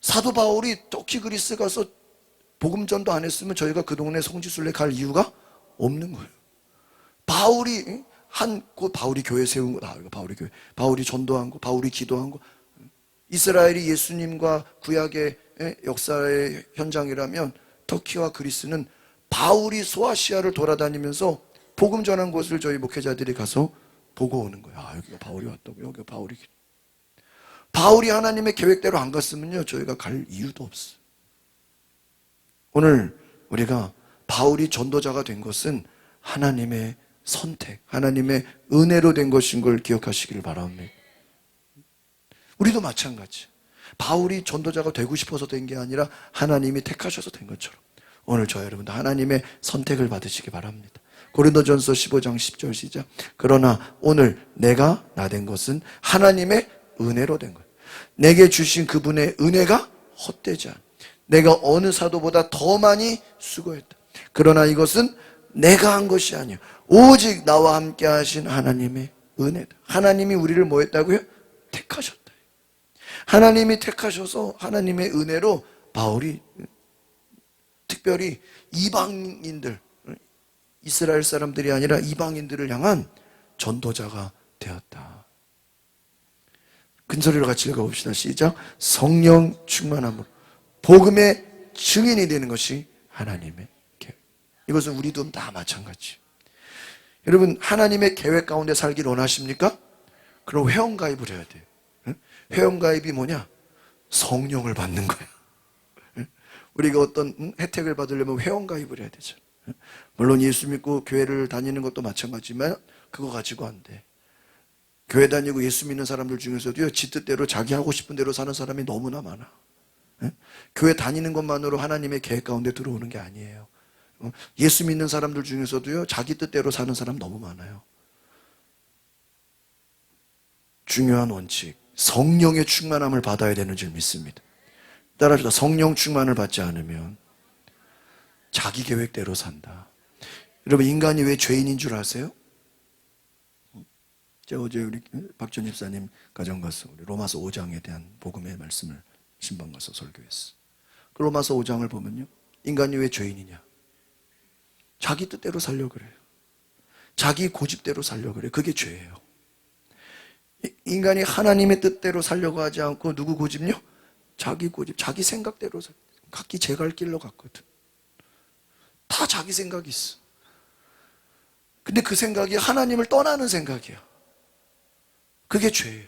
사도 바울이 터키 그리스 가서 복음전도 안 했으면 저희가 그 동네 성지순례 갈 이유가 없는 거예요. 바울이 바울이 교회 세운 거, 바울이 전도한 거, 바울이 기도한 거. 이스라엘이 예수님과 구약의 역사의 현장이라면 터키와 그리스는 바울이 소아시아를 돌아다니면서 복음 전한 곳을 저희 목회자들이 가서 보고 오는 거예요. 아, 여기가 바울이 왔다고. 여기가 바울이. 바울이 하나님의 계획대로 안 갔으면요, 저희가 갈 이유도 없어요. 오늘 우리가 바울이 전도자가 된 것은 하나님의 선택, 하나님의 은혜로 된 것인 걸 기억하시길 바랍니다. 우리도 마찬가지. 바울이 전도자가 되고 싶어서 된 게 아니라 하나님이 택하셔서 된 것처럼 오늘 저와 여러분도 하나님의 선택을 받으시기 바랍니다. 고린도전서 15장 10절 시작. 그러나 오늘 내가 나 된 것은 하나님의 은혜로 된 것. 내게 주신 그분의 은혜가 헛되지 않아. 내가 어느 사도보다 더 많이 수고했다. 그러나 이것은 내가 한 것이 아니야. 오직 나와 함께 하신 하나님의 은혜다. 하나님이 우리를 뭐 했다고요? 택하셨다. 하나님이 택하셔서 하나님의 은혜로 바울이 특별히 이방인들, 이스라엘 사람들이 아니라 이방인들을 향한 전도자가 되었다. 큰소리로 같이 읽어봅시다. 시작. 성령 충만함으로 복음의 증인이 되는 것이 하나님의 계획. 이것은 우리도 다 마찬가지. 여러분, 하나님의 계획 가운데 살기를 원하십니까? 그럼 회원가입을 해야 돼요. 회원가입이 뭐냐? 성령을 받는 거야. 우리가 어떤 혜택을 받으려면 회원가입을 해야 되죠. 물론 예수 믿고 교회를 다니는 것도 마찬가지지만 그거 가지고 안 돼. 교회 다니고 예수 믿는 사람들 중에서도요, 지 뜻대로 자기 하고 싶은 대로 사는 사람이 너무나 많아. 교회 다니는 것만으로 하나님의 계획 가운데 들어오는 게 아니에요. 예수 믿는 사람들 중에서도요, 자기 뜻대로 사는 사람 너무 많아요. 중요한 원칙, 성령의 충만함을 받아야 되는 줄 믿습니다. 따라합시다. 성령 충만을 받지 않으면 자기 계획대로 산다. 여러분, 인간이 왜 죄인인 줄 아세요? 제가 어제 우리 박전 집사님 가정 가서 우리 로마서 5장에 대한 복음의 말씀을 신방 가서 설교했어. 그 로마서 5장을 보면요, 인간이 왜 죄인이냐? 자기 뜻대로 살려고 그래요. 자기 고집대로 살려고 그래요. 그게 죄예요. 인간이 하나님의 뜻대로 살려고 하지 않고 누구 고집요? 자기 고집, 자기 생각대로 각기 제 갈 길로 갔거든. 다 자기 생각이 있어. 근데 그 생각이 하나님을 떠나는 생각이야. 그게 죄예요.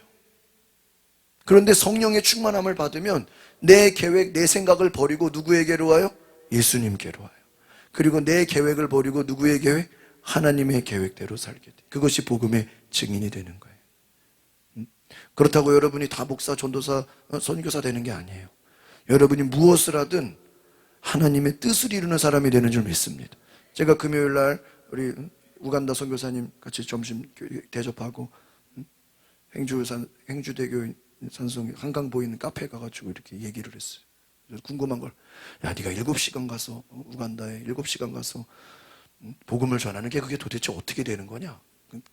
그런데 성령의 충만함을 받으면 내 계획, 내 생각을 버리고 누구에게로 와요? 예수님께로 와요. 그리고 내 계획을 버리고 누구의 계획? 하나님의 계획대로 살게 돼. 그것이 복음의 증인이 되는 거예요. 그렇다고 여러분이 다 목사, 전도사, 선교사 되는 게 아니에요. 여러분이 무엇을 하든 하나님의 뜻을 이루는 사람이 되는 줄 믿습니다. 제가 금요일 날 우리 우간다 선교사님 같이 점심 대접하고 행주대교 산성 한강 보이는 카페에 가가지고 이렇게 얘기를 했어요. 궁금한 걸, 야, 네가 7시간 가서 우간다에 7시간 가서 복음을 전하는 게 그게 도대체 어떻게 되는 거냐?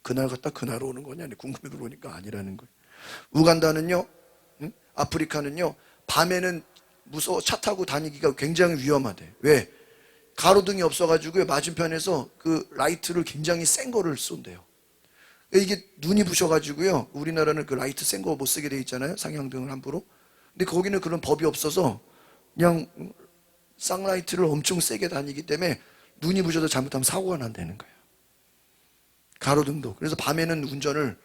그날 갔다 그날 오는 거냐? 궁금해 들어오니까 아니라는 거예요. 우간다는요, 아프리카는요, 밤에는 무서워 차 타고 다니기가 굉장히 위험하대. 왜? 가로등이 없어가지고 맞은편에서 그 라이트를 굉장히 센 거를 쏜대요. 이게 눈이 부셔가지고요, 우리나라는 그 라이트 센 거 못 쓰게 돼 있잖아요, 상향등을 함부로. 근데 거기는 그런 법이 없어서 그냥 쌍라이트를 엄청 세게 다니기 때문에 눈이 부셔서 잘못하면 사고가 난다는 거예요. 가로등도. 그래서 밤에는 운전을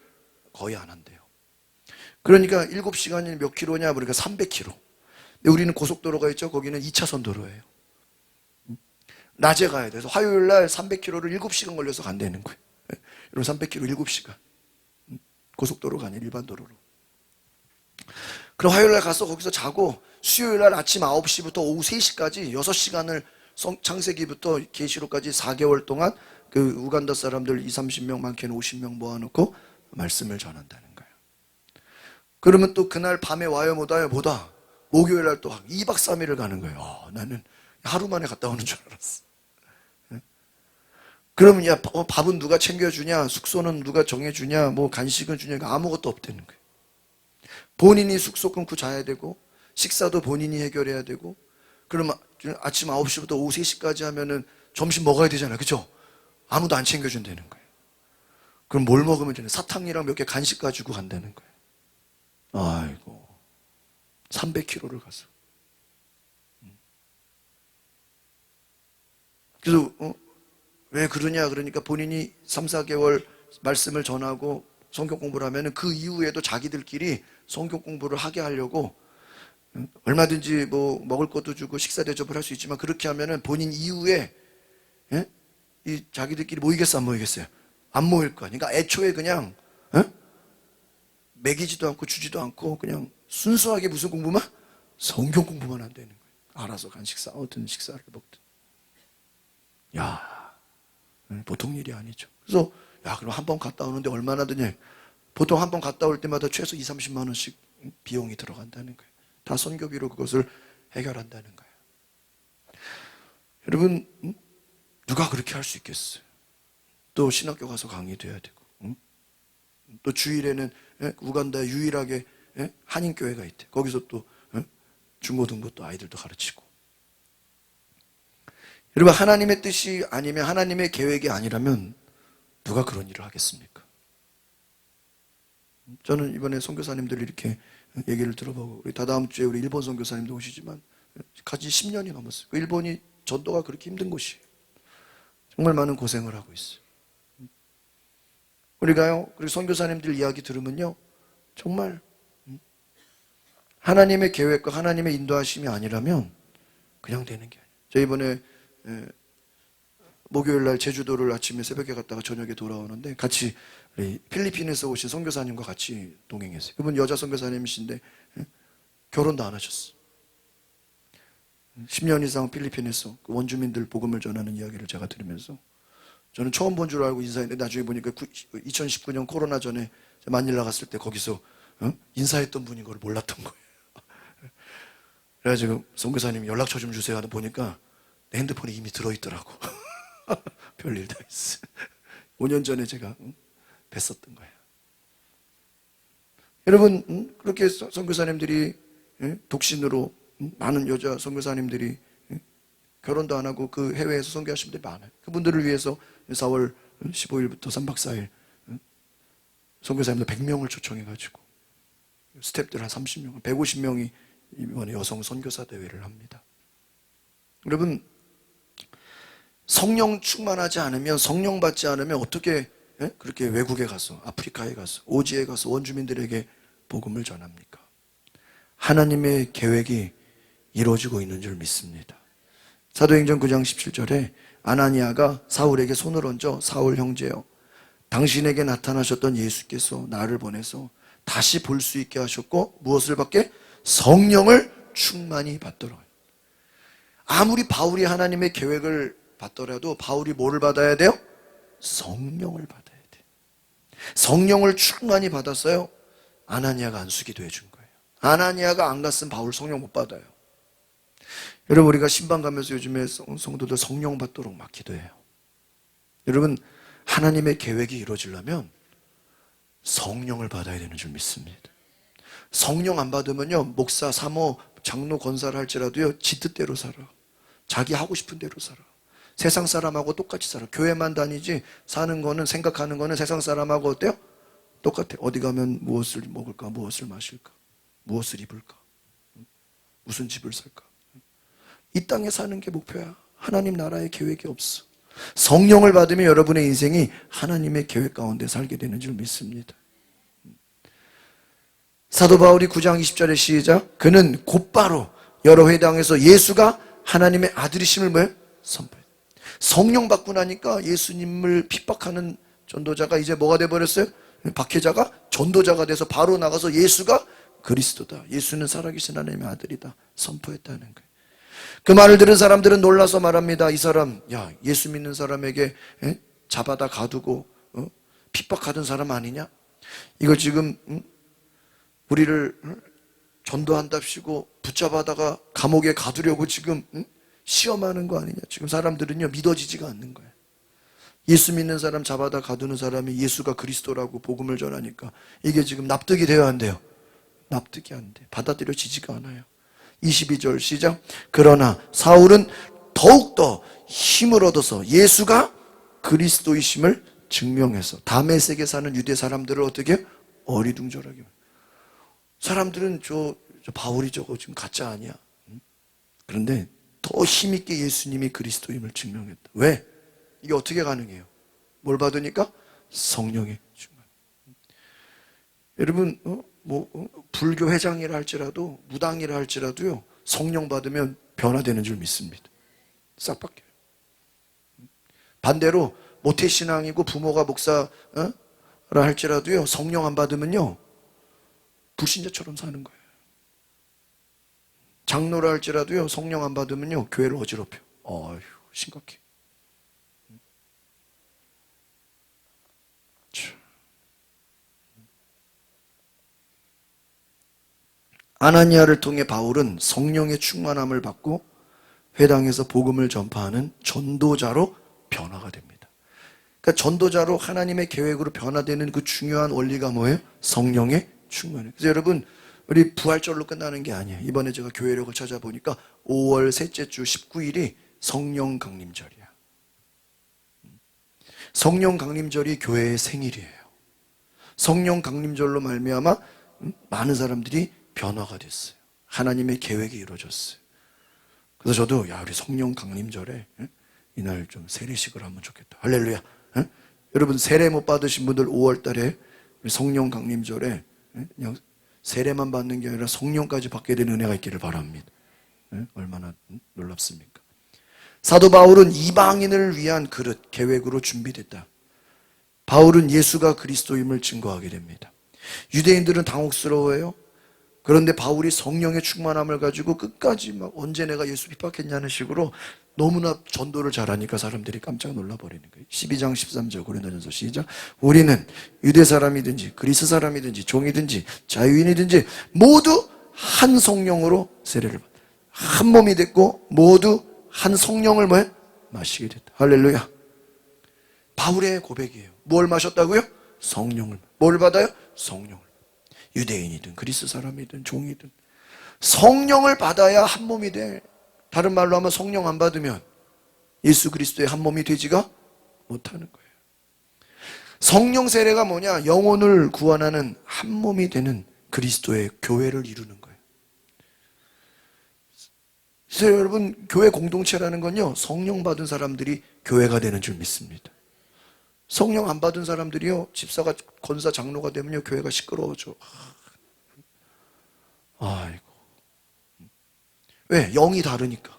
거의 안 한대요. 그러니까 7시간이 몇 킬로냐? 그러니까 300km. 근데 우리는 고속도로가 있죠. 거기는 2차선 도로예요. 낮에 가야 돼. 그래서 화요일 날 300km를 7시간 걸려서 간다는 거예요. 여러분, 300km 7시간. 고속도로가 아니라 일반 도로로. 그럼 화요일 날 가서 거기서 자고 수요일 날 아침 9시부터 오후 3시까지 6시간을 창세기부터 계시록까지 4개월 동안 그 우간다 사람들 20-30명, 많게는 50명 모아놓고 말씀을 전한다는 거예요. 그러면 또 그날 밤에 와요, 못 와요? 못 와. 목요일 날 또 2박 3일을 가는 거예요. 나는 하루 만에 갔다 오는 줄 알았어. 그러면 야, 밥은 누가 챙겨주냐? 숙소는 누가 정해주냐? 뭐 간식은 주냐? 아무것도 없다는 거예요. 본인이 숙소 끊고 자야 되고 식사도 본인이 해결해야 되고, 그러면 아침 9시부터 오후 3시까지 하면은 점심 먹어야 되잖아요. 그렇죠? 아무도 안 챙겨준다는 거예요. 그럼 뭘 먹으면 되냐? 사탕이랑 몇 개 간식 가지고 간다는 거예요. 아이고, 300km를 가서. 그래서 왜 그러냐? 그러니까 본인이 3-4개월 말씀을 전하고 성경 공부를 하면 그 이후에도 자기들끼리 성경 공부를 하게 하려고 얼마든지 뭐 먹을 것도 주고 식사 대접을 할 수 있지만 그렇게 하면은 본인 이후에 이 자기들끼리 모이겠어 안 모이겠어요? 안 모일 거 아니야. 그러니까 애초에 그냥 먹이지도 않고 주지도 않고 그냥 순수하게 무슨 공부만? 성경 공부만 한다는 거예요. 알아서 간식 싸우든 식사를 먹든. 야, 보통 일이 아니죠. 그래서 야, 그럼 한 번 갔다 오는데 얼마나 드냐? 보통 한 번 갔다 올 때마다 최소 2-30만 원씩 비용이 들어간다는 거예요. 다 선교비로 그것을 해결한다는 거예요. 여러분, 누가 그렇게 할 수 있겠어요? 또 신학교 가서 강의도 해야 되고, 또 주일에는 우간다에 유일하게 한인교회가 있대. 거기서 또 중고등부 또 아이들도 가르치고. 여러분, 하나님의 뜻이 아니면 하나님의 계획이 아니라면 누가 그런 일을 하겠습니까? 저는 이번에 선교사님들 이렇게 얘기를 들어보고, 우리 다다음 주에 우리 일본 선교사님도 오시지만 같이 10년이 넘었어요. 그 일본이 전도가 그렇게 힘든 곳이에요. 정말 많은 고생을 하고 있어요. 우리가요, 그리고 선교사님들 이야기 들으면요, 정말 하나님의 계획과 하나님의 인도하심이 아니라면 그냥 되는 게 아니에요. 저 이번에 목요일 날 제주도를 아침에 새벽에 갔다가 저녁에 돌아오는데 같이 필리핀에서 오신 선교사님과 같이 동행했어요. 그분 여자 선교사님이신데 결혼도 안 하셨어. 10년 이상 필리핀에서 그 원주민들 복음을 전하는 이야기를 제가 들으면서 저는 처음 본 줄 알고 인사했는데 나중에 보니까 2019년 코로나 전에 마닐라 갔을 때 거기서 인사했던 분인 걸 몰랐던 거예요. 그래가지고 선교사님이 연락처 좀 주세요 하다 보니까 내 핸드폰에 이미 들어있더라고. 별일 다 있어. 5년 전에 제가 뵀었던 거예요. 여러분, 그렇게 선교사님들이 독신으로 많은 여자 선교사님들이 결혼도 안 하고 그 해외에서 선교하신 분들이 많아요. 그분들을 위해서 4월 15일부터 3박 4일 선교사님들 100명을 초청해가지고 스태프들 한 30명, 150명이 이번에 여성 선교사 대회를 합니다. 여러분, 성령 충만하지 않으면, 성령 받지 않으면 어떻게 그렇게 외국에 가서, 아프리카에 가서, 오지에 가서 원주민들에게 복음을 전합니까? 하나님의 계획이 이루어지고 있는 줄 믿습니다. 사도행전 9장 17절에 아나니아가 사울에게 손을 얹어 사울 형제여, 당신에게 나타나셨던 예수께서 나를 보내서 다시 볼 수 있게 하셨고 무엇을 받게? 성령을 충만히 받도록. 아무리 바울이 하나님의 계획을 받더라도 바울이 뭐를 받아야 돼요? 성령을 받아야 돼. 성령을 충만히 받았어요. 아나니아가 안수기도 해준 거예요. 아나니아가 안 갔으면 바울 성령 못 받아요. 여러분, 우리가 신방 가면서 요즘에 성도들 성령 받도록 막 기도해요. 여러분, 하나님의 계획이 이루어지려면 성령을 받아야 되는 줄 믿습니다. 성령 안 받으면요, 목사, 사모, 장로, 권사를 할지라도요, 지 뜻대로 살아. 자기 하고 싶은 대로 살아. 세상 사람하고 똑같이 살아. 교회만 다니지 사는 거는, 생각하는 거는 세상 사람하고 어때요? 똑같아. 어디 가면 무엇을 먹을까, 무엇을 마실까, 무엇을 입을까, 무슨 집을 살까. 이 땅에 사는 게 목표야. 하나님 나라의 계획이 없어. 성령을 받으면 여러분의 인생이 하나님의 계획 가운데 살게 되는 줄 믿습니다. 사도 바울이 9장 20절에 시작. 그는 곧바로 여러 회당에서 예수가 하나님의 아들이심을 뭐예요? 선포해. 성령 받고 나니까 예수님을 핍박하는 전도자가 이제 뭐가 돼버렸어요? 박해자가 전도자가 돼서 바로 나가서 예수가 그리스도다, 예수는 살아계신 하나님의 아들이다 선포했다는 거예요. 그 말을 들은 사람들은 놀라서 말합니다. 이 사람, 야, 예수 믿는 사람에게 잡아다 가두고 핍박하던 사람 아니냐? 이거 지금 우리를 전도한답시고 붙잡아다가 감옥에 가두려고 지금 시험하는 거 아니냐? 지금 사람들은요, 믿어지지가 않는 거예요. 예수 믿는 사람 잡아다 가두는 사람이 예수가 그리스도라고 복음을 전하니까 이게 지금 납득이 돼야 한대요. 납득이 안 돼. 받아들여지지가 않아요. 22절 시작. 그러나 사울은 더욱더 힘을 얻어서 예수가 그리스도이심을 증명해서 다메섹에 사는 유대 사람들을 어떻게 어리둥절하게. 사람들은 저 바울이 저거 지금 가짜 아니야. 그런데 더 힘있게 예수님이 그리스도임을 증명했다. 왜? 이게 어떻게 가능해요? 뭘 받으니까? 성령의 충만. 여러분 불교 회장이라 할지라도 무당이라 할지라도요, 성령 받으면 변화되는 줄 믿습니다. 싹 바뀌어요. 반대로 모태신앙이고 부모가 목사라 할지라도요, 성령 안 받으면요 불신자처럼 사는 거예요. 장로라 할지라도요, 성령 안 받으면요 교회를 어지럽혀. 어휴, 심각해. 아나니아를 통해 바울은 성령의 충만함을 받고 회당에서 복음을 전파하는 전도자로 변화가 됩니다. 그러니까 전도자로 하나님의 계획으로 변화되는 그 중요한 원리가 뭐예요? 성령의 충만이에요. 그래서 여러분, 우리 부활절로 끝나는 게 아니에요. 이번에 제가 교회력을 찾아보니까 5월 셋째 주 19일이 성령 강림절이야. 성령 강림절이 교회의 생일이에요. 성령 강림절로 말미암아 많은 사람들이 변화가 됐어요. 하나님의 계획이 이루어졌어요. 그래서 저도 우리 성령 강림절에 이날 좀 세례식을 하면 좋겠다. 할렐루야. 여러분, 세례 못 받으신 분들 5월 달에 성령 강림절에 그냥 세례만 받는 게 아니라 성령까지 받게 되는 은혜가 있기를 바랍니다. 얼마나 놀랍습니까? 사도 바울은 이방인을 위한 그릇, 계획으로 준비됐다. 바울은 예수가 그리스도임을 증거하게 됩니다. 유대인들은 당혹스러워해요. 그런데 바울이 성령의 충만함을 가지고 끝까지 막 언제 내가 예수 핍박했냐는 식으로 너무나 전도를 잘하니까 사람들이 깜짝 놀라버리는 거예요. 12장 13절 고린도전서 시작. 우리는 유대 사람이든지 그리스 사람이든지 종이든지 자유인이든지 모두 한 성령으로 세례를 받아. 한 몸이 됐고 모두 한 성령을 뭐해? 마시게 됐다. 할렐루야. 바울의 고백이에요. 뭘 마셨다고요? 성령을. 뭘 받아요? 성령을. 유대인이든 그리스 사람이든 종이든 성령을 받아야 한 몸이 돼. 다른 말로 하면 성령 안 받으면 예수 그리스도의 한 몸이 되지가 못하는 거예요. 성령 세례가 뭐냐? 영혼을 구원하는 한 몸이 되는 그리스도의 교회를 이루는 거예요. 그래서 여러분, 교회 공동체라는 건요, 성령 받은 사람들이 교회가 되는 줄 믿습니다. 성령 안 받은 사람들이요, 집사가 권사 장로가 되면요 교회가 시끄러워져. 아이고. 왜? 영이 다르니까.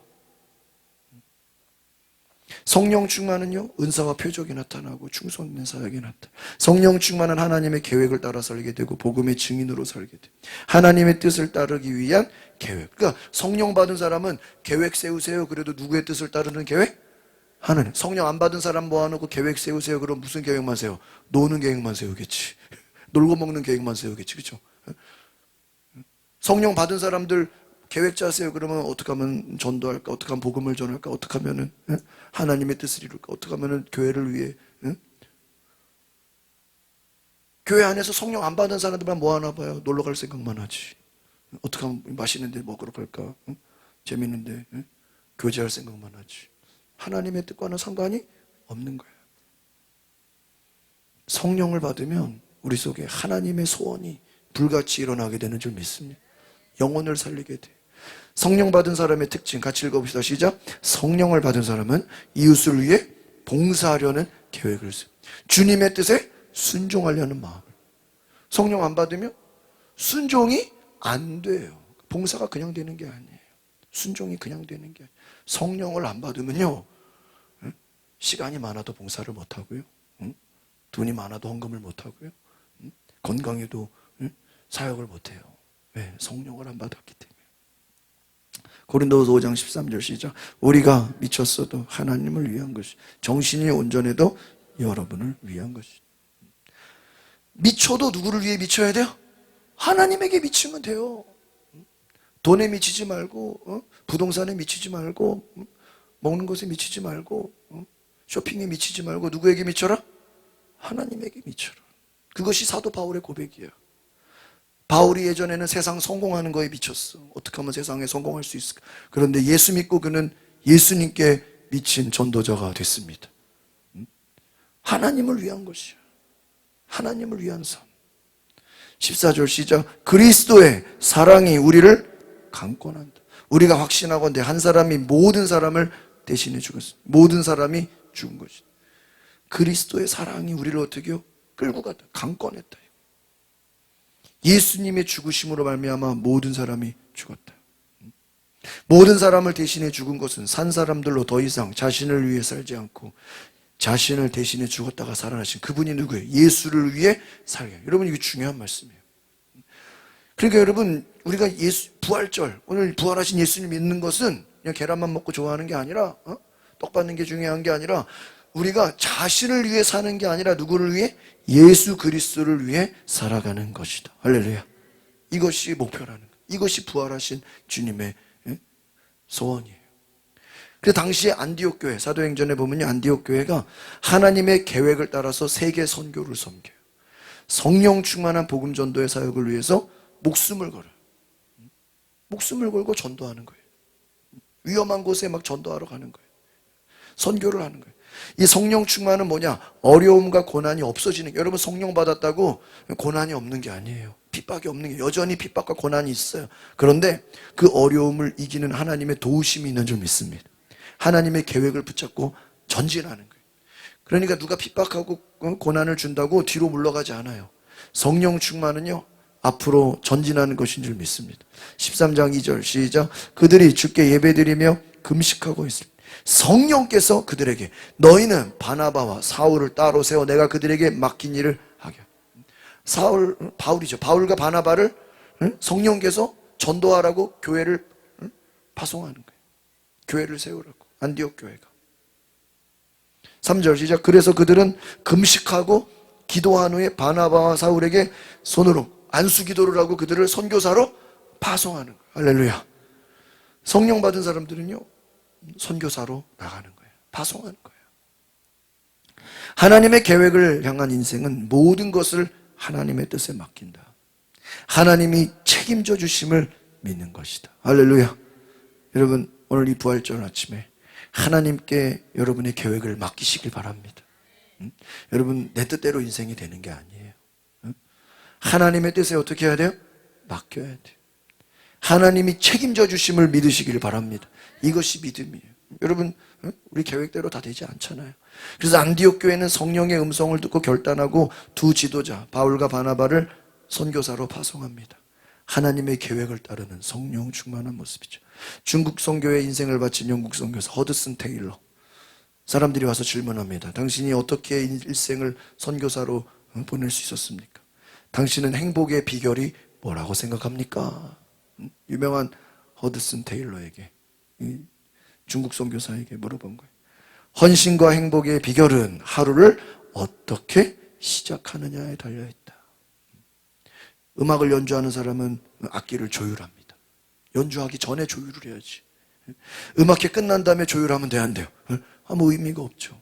성령 충만은요, 은사와 표적이 나타나고 충성된 사역이 나타나. 성령 충만은 하나님의 계획을 따라 살게 되고 복음의 증인으로 살게 돼. 하나님의 뜻을 따르기 위한 계획. 그러니까 성령 받은 사람은 계획 세우세요. 그래도 누구의 뜻을 따르는 계획? 하나님. 성령 안 받은 사람 모아놓고 계획 세우세요. 그럼 무슨 계획만 세워? 노는 계획만 세우겠지. 놀고 먹는 계획만 세우겠지. 그렇죠? 성령 받은 사람들 계획 짜세요. 그러면 어떻게 하면 전도할까? 어떻게 하면 복음을 전할까? 어떻게 하면은 하나님의 뜻을 이룰까? 어떻게 하면은 교회를 위해 교회 안에서 성령 안 받은 사람들만 모아놔 봐요. 놀러 갈 생각만 하지. 어떻게 하면 맛있는데 먹으러 갈까? 재밌는데 교제할 생각만 하지. 하나님의 뜻과는 상관이 없는 거예요. 성령을 받으면 우리 속에 하나님의 소원이 불같이 일어나게 되는 줄 믿습니다. 영혼을 살리게 돼. 성령 받은 사람의 특징 같이 읽어봅시다. 시작. 성령을 받은 사람은 이웃을 위해 봉사하려는 계획을 세워. 주님의 뜻에 순종하려는 마음을. 성령 안 받으면 순종이 안 돼요. 봉사가 그냥 되는 게 아니에요. 순종이 그냥 되는 게 아니에요. 성령을 안 받으면요, 시간이 많아도 봉사를 못하고요, 돈이 많아도 헌금을 못하고요, 건강해도 사역을 못해요. 왜? 성령을 안 받았기 때문에. 고린도후서 5장 13절 시작. 우리가 미쳤어도 하나님을 위한 것이, 정신이 온전해도 여러분을 위한 것이. 미쳐도 누구를 위해 미쳐야 돼요? 하나님에게 미치면 돼요. 돈에 미치지 말고, 부동산에 미치지 말고, 먹는 것에 미치지 말고, 쇼핑에 미치지 말고 누구에게 미쳐라? 하나님에게 미쳐라. 그것이 사도 바울의 고백이에요. 바울이 예전에는 세상 성공하는 거에 미쳤어. 어떻게 하면 세상에 성공할 수 있을까? 그런데 예수 믿고 그는 예수님께 미친 전도자가 됐습니다. 하나님을 위한 것이야. 하나님을 위한 삶. 14절 시작. 그리스도의 사랑이 우리를 강권한다. 우리가 확신하건대 한 사람이 모든 사람을 대신해 죽었습니다. 모든 사람이 죽은 것이다. 그리스도의 사랑이 우리를 어떻게 해요? 끌고 갔다. 강권했다. 예수님의 죽으심으로 말미암아 모든 사람이 죽었다. 모든 사람을 대신해 죽은 것은 산 사람들로 더 이상 자신을 위해 살지 않고 자신을 대신해 죽었다가 살아나신 그분이 누구예요? 예수를 위해 살게. 여러분, 이게 중요한 말씀이에요. 그러니까 여러분, 우리가 부활절, 오늘 부활하신 예수님 믿는 것은 그냥 계란만 먹고 좋아하는 게 아니라, 떡 받는 게 중요한 게 아니라, 우리가 자신을 위해 사는 게 아니라 누구를 위해? 예수 그리스도를 위해 살아가는 것이다. 할렐루야. 이것이 목표라는 거예요. 이것이 부활하신 주님의 소원이에요. 그 당시에 안디옥 교회, 사도행전에 보면요, 안디옥 교회가 하나님의 계획을 따라서 세계 선교를 섬겨요. 성령 충만한 복음 전도의 사역을 위해서 목숨을 걸어요. 목숨을 걸고 전도하는 거예요. 위험한 곳에 막 전도하러 가는 거예요. 선교를 하는 거예요. 이 성령 충만은 뭐냐? 어려움과 고난이 없어지는 게, 여러분 성령 받았다고 고난이 없는 게 아니에요. 핍박이 없는 게, 여전히 핍박과 고난이 있어요. 그런데 그 어려움을 이기는 하나님의 도우심이 있는 줄 믿습니다. 하나님의 계획을 붙잡고 전진하는 거예요. 그러니까 누가 핍박하고 고난을 준다고 뒤로 물러가지 않아요. 성령 충만은요, 앞으로 전진하는 것인 줄 믿습니다. 13장 2절 시작. 그들이 주께 예배드리며 금식하고 있습니다. 성령께서 그들에게 너희는 바나바와 사울을 따로 세워 내가 그들에게 맡긴 일을 하게. 바울이죠. 바울과 바나바를 성령께서 전도하라고 교회를 파송하는 거예요. 교회를 세우라고. 안디옥 교회가. 3절 시작. 그래서 그들은 금식하고 기도한 후에 바나바와 사울에게 손으로 안수 기도를 하고 그들을 선교사로 파송하는 거예요. 할렐루야. 성령 받은 사람들은요, 선교사로 나가는 거예요. 파송하는 거예요. 하나님의 계획을 향한 인생은 모든 것을 하나님의 뜻에 맡긴다. 하나님이 책임져 주심을 믿는 것이다. 할렐루야. 여러분, 오늘 이 부활절 아침에 하나님께 여러분의 계획을 맡기시길 바랍니다. 여러분, 내 뜻대로 인생이 되는 게 아니에요. 하나님의 뜻에 어떻게 해야 돼요? 맡겨야 돼요. 하나님이 책임져 주심을 믿으시기를 바랍니다. 이것이 믿음이에요. 여러분, 우리 계획대로 다 되지 않잖아요. 그래서 안디옥 교회는 성령의 음성을 듣고 결단하고 두 지도자 바울과 바나바를 선교사로 파송합니다. 하나님의 계획을 따르는 성령 충만한 모습이죠. 중국 선교의 인생을 바친 영국 선교사 허드슨 테일러. 사람들이 와서 질문합니다. 당신이 어떻게 일생을 선교사로 보낼 수 있었습니까? 당신은 행복의 비결이 뭐라고 생각합니까? 유명한 허드슨 테일러에게, 중국 선교사에게 물어본 거예요. 헌신과 행복의 비결은 하루를 어떻게 시작하느냐에 달려있다. 음악을 연주하는 사람은 악기를 조율합니다. 연주하기 전에 조율을 해야지. 음악회 끝난 다음에 조율하면 돼, 안 돼요? 아무 의미가 없죠.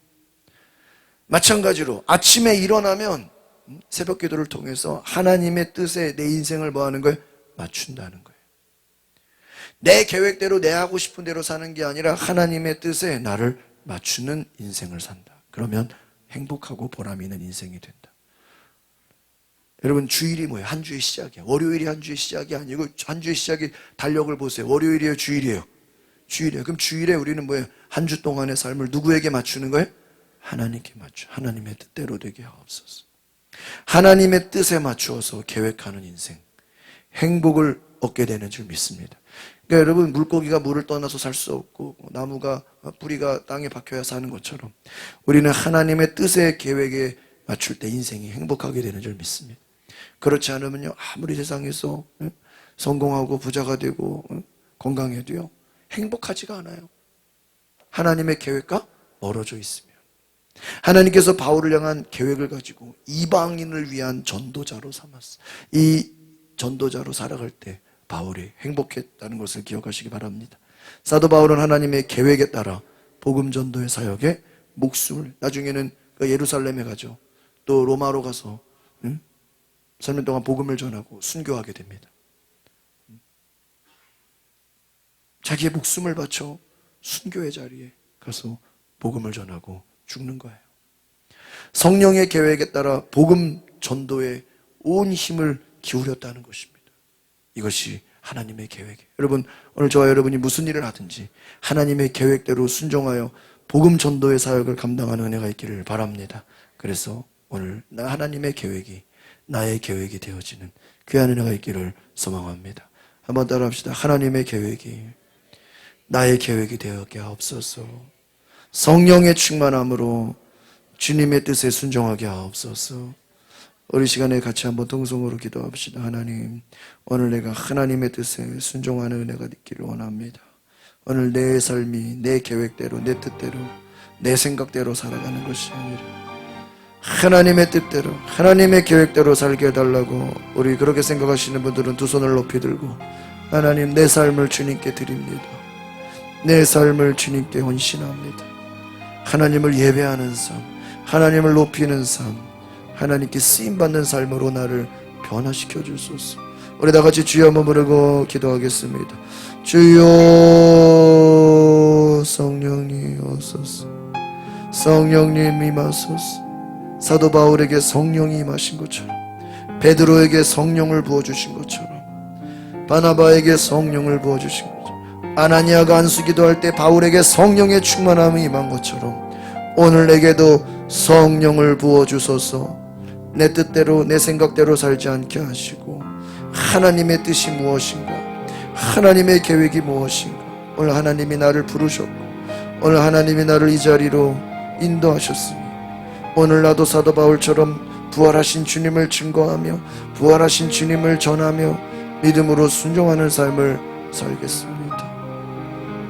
마찬가지로 아침에 일어나면 새벽 기도를 통해서 하나님의 뜻에 내 인생을 뭐 하는 거예요? 맞춘다는 거예요. 내 계획대로 내 하고 싶은 대로 사는 게 아니라 하나님의 뜻에 나를 맞추는 인생을 산다. 그러면 행복하고 보람 있는 인생이 된다. 여러분, 주일이 뭐예요? 한 주의 시작이에요. 월요일이 한 주의 시작이 아니고 한 주의 시작이 달력을 보세요. 월요일이에요? 주일이에요? 주일이에요. 그럼 주일에 우리는 뭐예요? 한 주 동안의 삶을 누구에게 맞추는 거예요? 하나님께 맞춰. 하나님의 뜻대로 되게 하옵소서. 하나님의 뜻에 맞추어서 계획하는 인생, 행복을 얻게 되는 줄 믿습니다. 그러니까 여러분, 물고기가 물을 떠나서 살 수 없고 나무가 뿌리가 땅에 박혀야 사는 것처럼 우리는 하나님의 뜻의 계획에 맞출 때 인생이 행복하게 되는 줄 믿습니다. 그렇지 않으면요, 아무리 세상에서 성공하고 부자가 되고 건강해도요, 행복하지가 않아요. 하나님의 계획과 멀어져 있으면. 하나님께서 바울을 향한 계획을 가지고 이방인을 위한 전도자로 삼았어. 이 전도자로 살아갈 때 바울이 행복했다는 것을 기억하시기 바랍니다. 사도 바울은 하나님의 계획에 따라 복음 전도의 사역에 목숨을, 나중에는 예루살렘에 가죠. 또 로마로 가서 3년 동안 복음을 전하고 순교하게 됩니다. 자기의 목숨을 바쳐 순교의 자리에 가서 복음을 전하고 죽는 거예요. 성령의 계획에 따라 복음 전도에 온 힘을 기울였다는 것입니다. 이것이 하나님의 계획이에요. 여러분, 오늘 저와 여러분이 무슨 일을 하든지 하나님의 계획대로 순종하여 복음 전도의 사역을 감당하는 은혜가 있기를 바랍니다. 그래서 오늘 하나님의 계획이 나의 계획이 되어지는 귀한 은혜가 있기를 소망합니다. 한번 따라합시다. 하나님의 계획이 나의 계획이 되었게 하옵소서. 성령의 충만함으로 주님의 뜻에 순종하게 하옵소서. 우리 시간에 같이 한번 동성으로 기도합시다. 하나님, 오늘 내가 하나님의 뜻에 순종하는 은혜가 있기를 원합니다. 오늘 내 삶이 내 계획대로, 내 뜻대로, 내 생각대로 살아가는 것이 아니라 하나님의 뜻대로, 하나님의 계획대로 살게 해달라고 우리 그렇게 생각하시는 분들은 두 손을 높이 들고 하나님, 내 삶을 주님께 드립니다. 내 삶을 주님께 헌신합니다. 하나님을 예배하는 삶, 하나님을 높이는 삶, 하나님께 쓰임받는 삶으로 나를 변화시켜 주소서. 우리 다 같이 주여 한번 부르고 기도하겠습니다. 주여, 성령님 오소서. 성령님 임하소서. 사도 바울에게 성령이 임하신 것처럼, 베드로에게 성령을 부어주신 것처럼, 바나바에게 성령을 부어주신 것처럼, 아나니아가 안수기도할 때 바울에게 성령의 충만함이 임한 것처럼 오늘 내게도 성령을 부어주소서. 내 뜻대로 내 생각대로 살지 않게 하시고 하나님의 뜻이 무엇인가, 하나님의 계획이 무엇인가, 오늘 하나님이 나를 부르셨고 오늘 하나님이 나를 이 자리로 인도하셨으니 오늘 나도 사도 바울처럼 부활하신 주님을 증거하며 부활하신 주님을 전하며 믿음으로 순종하는 삶을 살겠습니다.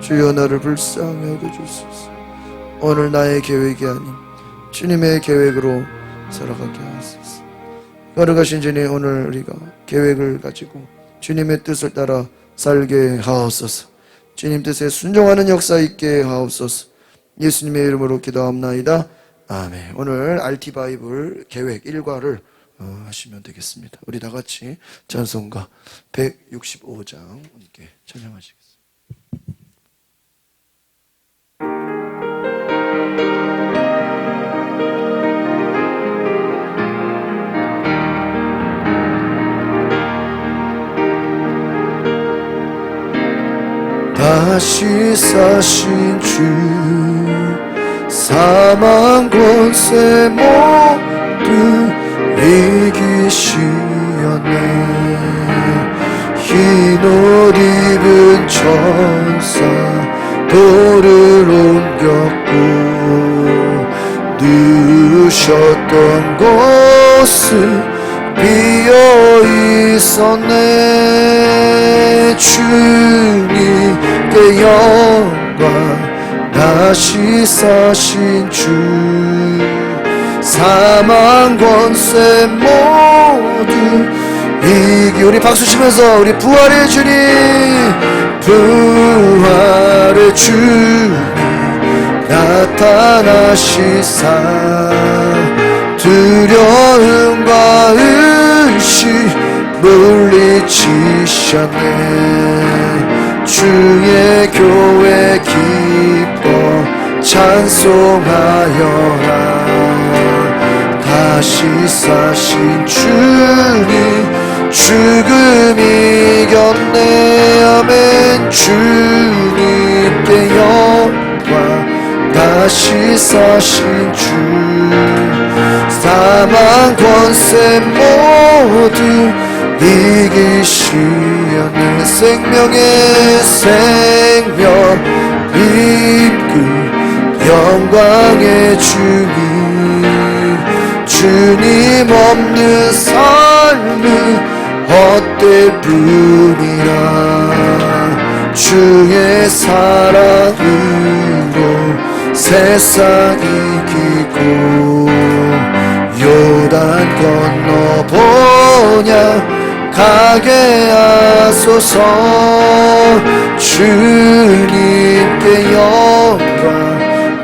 주여, 나를 불쌍히 여겨주소서. 오늘 나의 계획이 아닌 주님의 계획으로 살아가게 하소서. 걸어가신 주님, 오늘 우리가 계획을 가지고 주님의 뜻을 따라 살게 하옵소서. 주님 뜻에 순종하는 역사 있게 하옵소서. 예수님의 이름으로 기도합나이다. 아멘. 오늘 RT 바이블 계획 1과를 하시면 되겠습니다. 우리 다 같이 찬송가 165장 함께 찬양하시겠습니다. 다시 사신 주, 사망 권세 모두 이기시었네. 흰 옷 입은 천사 돌을 옮겼고 누우셨던 곳은 비어 있었네. 주님께 영광, 다시 사신 주, 사망 권세 모두 이기. 우리 박수 치면서 우리 부활의 주님, 부활의 주님 나타나시사 두려움과 의심 물리치셨네. 주의 교회 기뻐 찬송하여라. 다시 사신 주님 죽음 이겼네. 아멘. 주님께 영광, 다시 사신 주, 사망 권세 모두 이기시었네. 생명의 생명 입고 영광의 주님, 주님 없는 삶은 헛될 뿐이라. 주의 사랑으로 세상 이기고 요단 건너보냐 가게 하소서. 주님께 영광,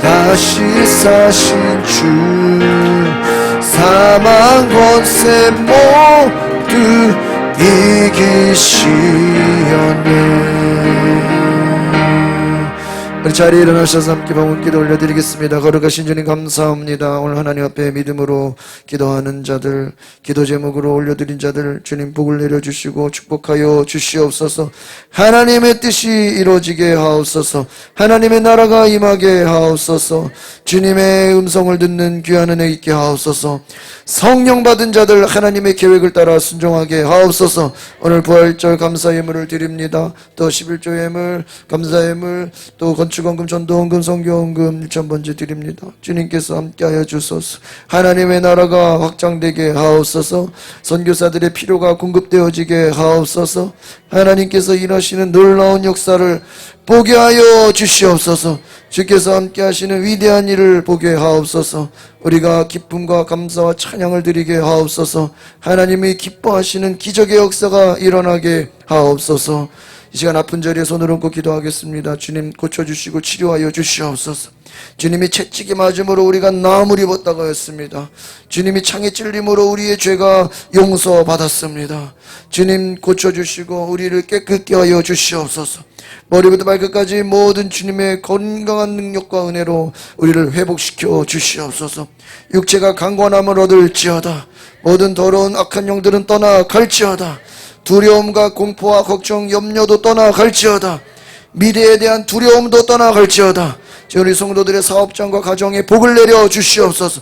다시 사신 주, 사망 권세 모두 이기시었네. 우리 자리에 일어나셔서 함께 방울기도 올려드리겠습니다. 거룩하신 주님 감사합니다. 오늘 하나님 앞에 믿음으로 기도하는 자들, 기도 제목으로 올려드린 자들 주님 복을 내려주시고 축복하여 주시옵소서. 하나님의 뜻이 이루어지게 하옵소서. 하나님의 나라가 임하게 하옵소서. 주님의 음성을 듣는 귀한 은혜 있게 하옵소서. 성령 받은 자들 하나님의 계획을 따라 순종하게 하옵소서. 오늘 부활절 감사 예물을 드립니다. 또 11조 예물, 감사 예물, 또 건축원금, 전도원금, 선교원금 1,000번째 드립니다. 주님께서 함께하여 주소서. 하나님의 나라가 확장되게 하옵소서. 선교사들의 필요가 공급되어지게 하옵소서. 하나님께서 일하시는 놀라운 역사를 보게 하여 주시옵소서. 주께서 함께 하시는 위대한 일을 보게 하옵소서. 우리가 기쁨과 감사와 찬양을 드리게 하옵소서. 하나님이 기뻐하시는 기적의 역사가 일어나게 하옵소서. 이 시간 아픈 자리에 손을 얹고 기도하겠습니다. 주님 고쳐주시고 치료하여 주시옵소서. 주님이 채찍에 맞음으로 우리가 나음을 입었다고 했습니다. 주님이 창에 찔림으로 우리의 죄가 용서받았습니다. 주님 고쳐주시고 우리를 깨끗게 하여 주시옵소서. 머리부터 발끝까지 모든 주님의 건강한 능력과 은혜로 우리를 회복시켜 주시옵소서. 육체가 강건함을 얻을지어다. 모든 더러운 악한 영들은 떠나갈지어다. 두려움과 공포와 걱정, 염려도 떠나갈지어다. 미래에 대한 두려움도 떠나갈지어다. 우리 성도들의 사업장과 가정에 복을 내려 주시옵소서.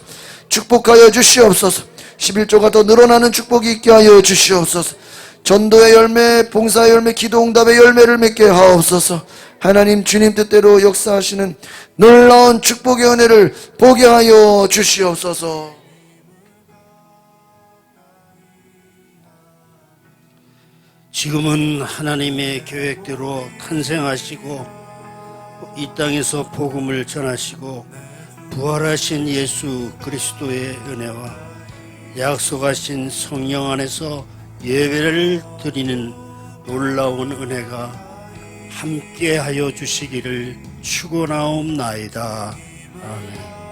축복하여 주시옵소서. 11조가 더 늘어나는 축복이 있게 하여 주시옵소서. 전도의 열매, 봉사의 열매, 기도응답의 열매를 맺게 하옵소서. 하나님 주님 뜻대로 역사하시는 놀라운 축복의 은혜를 보게 하여 주시옵소서. 지금은 하나님의 계획대로 탄생하시고 이 땅에서 복음을 전하시고 부활하신 예수 그리스도의 은혜와 약속하신 성령 안에서 예배를 드리는 놀라운 은혜가 함께하여 주시기를 축원하옵나이다. 아멘.